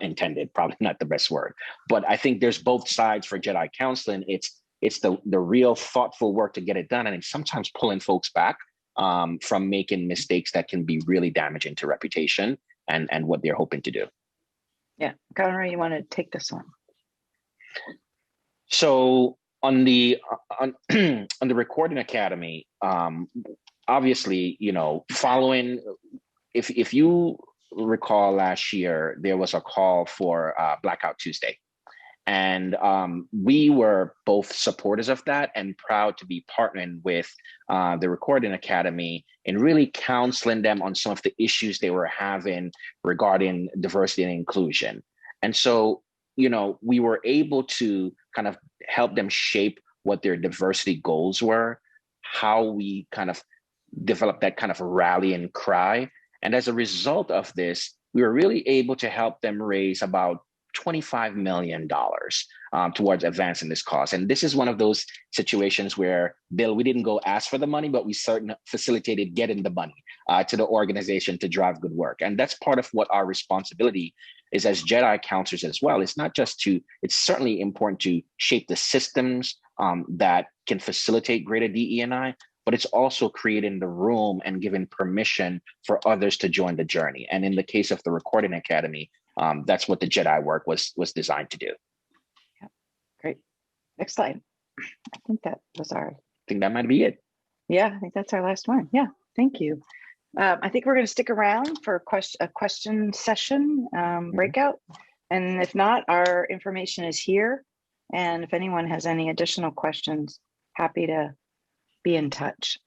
intended. Probably not the best word, but I think there's both sides for Jedi counseling. It's the real thoughtful work to get it done, and it's sometimes pulling folks back from making mistakes that can be really damaging to reputation and what they're hoping to do. Yeah, Conroy, you want to take this one? So on the Recording Academy, obviously, following, if you recall last year, there was a call for Blackout Tuesday. And we were both supporters of that and proud to be partnering with the Recording Academy in really counseling them on some of the issues they were having regarding diversity and inclusion. And so, we were able to kind of help them shape what their diversity goals were, how we kind of developed that kind of rallying cry. And as a result of this, we were really able to help them raise about $25 million towards advancing this cause. And this is one of those situations where, Bill, we didn't go ask for the money, but we certainly facilitated getting the money to the organization to drive good work. And that's part of what our responsibility is as Jedi counselors as well. It's it's certainly important to shape the systems that can facilitate greater DE&I, but it's also creating the room and giving permission for others to join the journey. And in the case of the Recording Academy, that's what the Jedi work was designed to do. Yeah, great. Next slide. I think that might be it. Yeah, I think that's our last one. Yeah, thank you. I think we're going to stick around for a question session breakout. And if not, our information is here. And if anyone has any additional questions, happy to be in touch.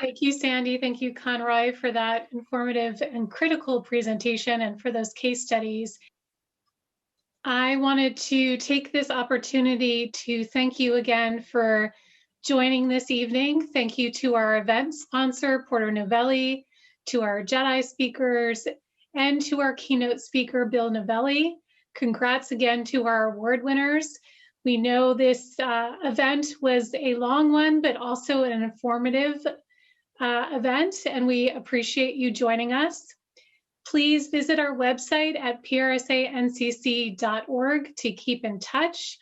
Thank you, Sandy. Thank you, Conroy, for that informative and critical presentation and for those case studies. I wanted to take this opportunity to thank you again for joining this evening. Thank you to our event sponsor, Porter Novelli, to our Jedi speakers, and to our keynote speaker, Bill Novelli. Congrats again to our award winners. We know this event was a long one, but also an informative event, and we appreciate you joining us. Please visit our website at prsancc.org to keep in touch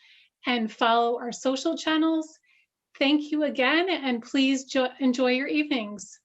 and follow our social channels. Thank you again, and please enjoy your evenings.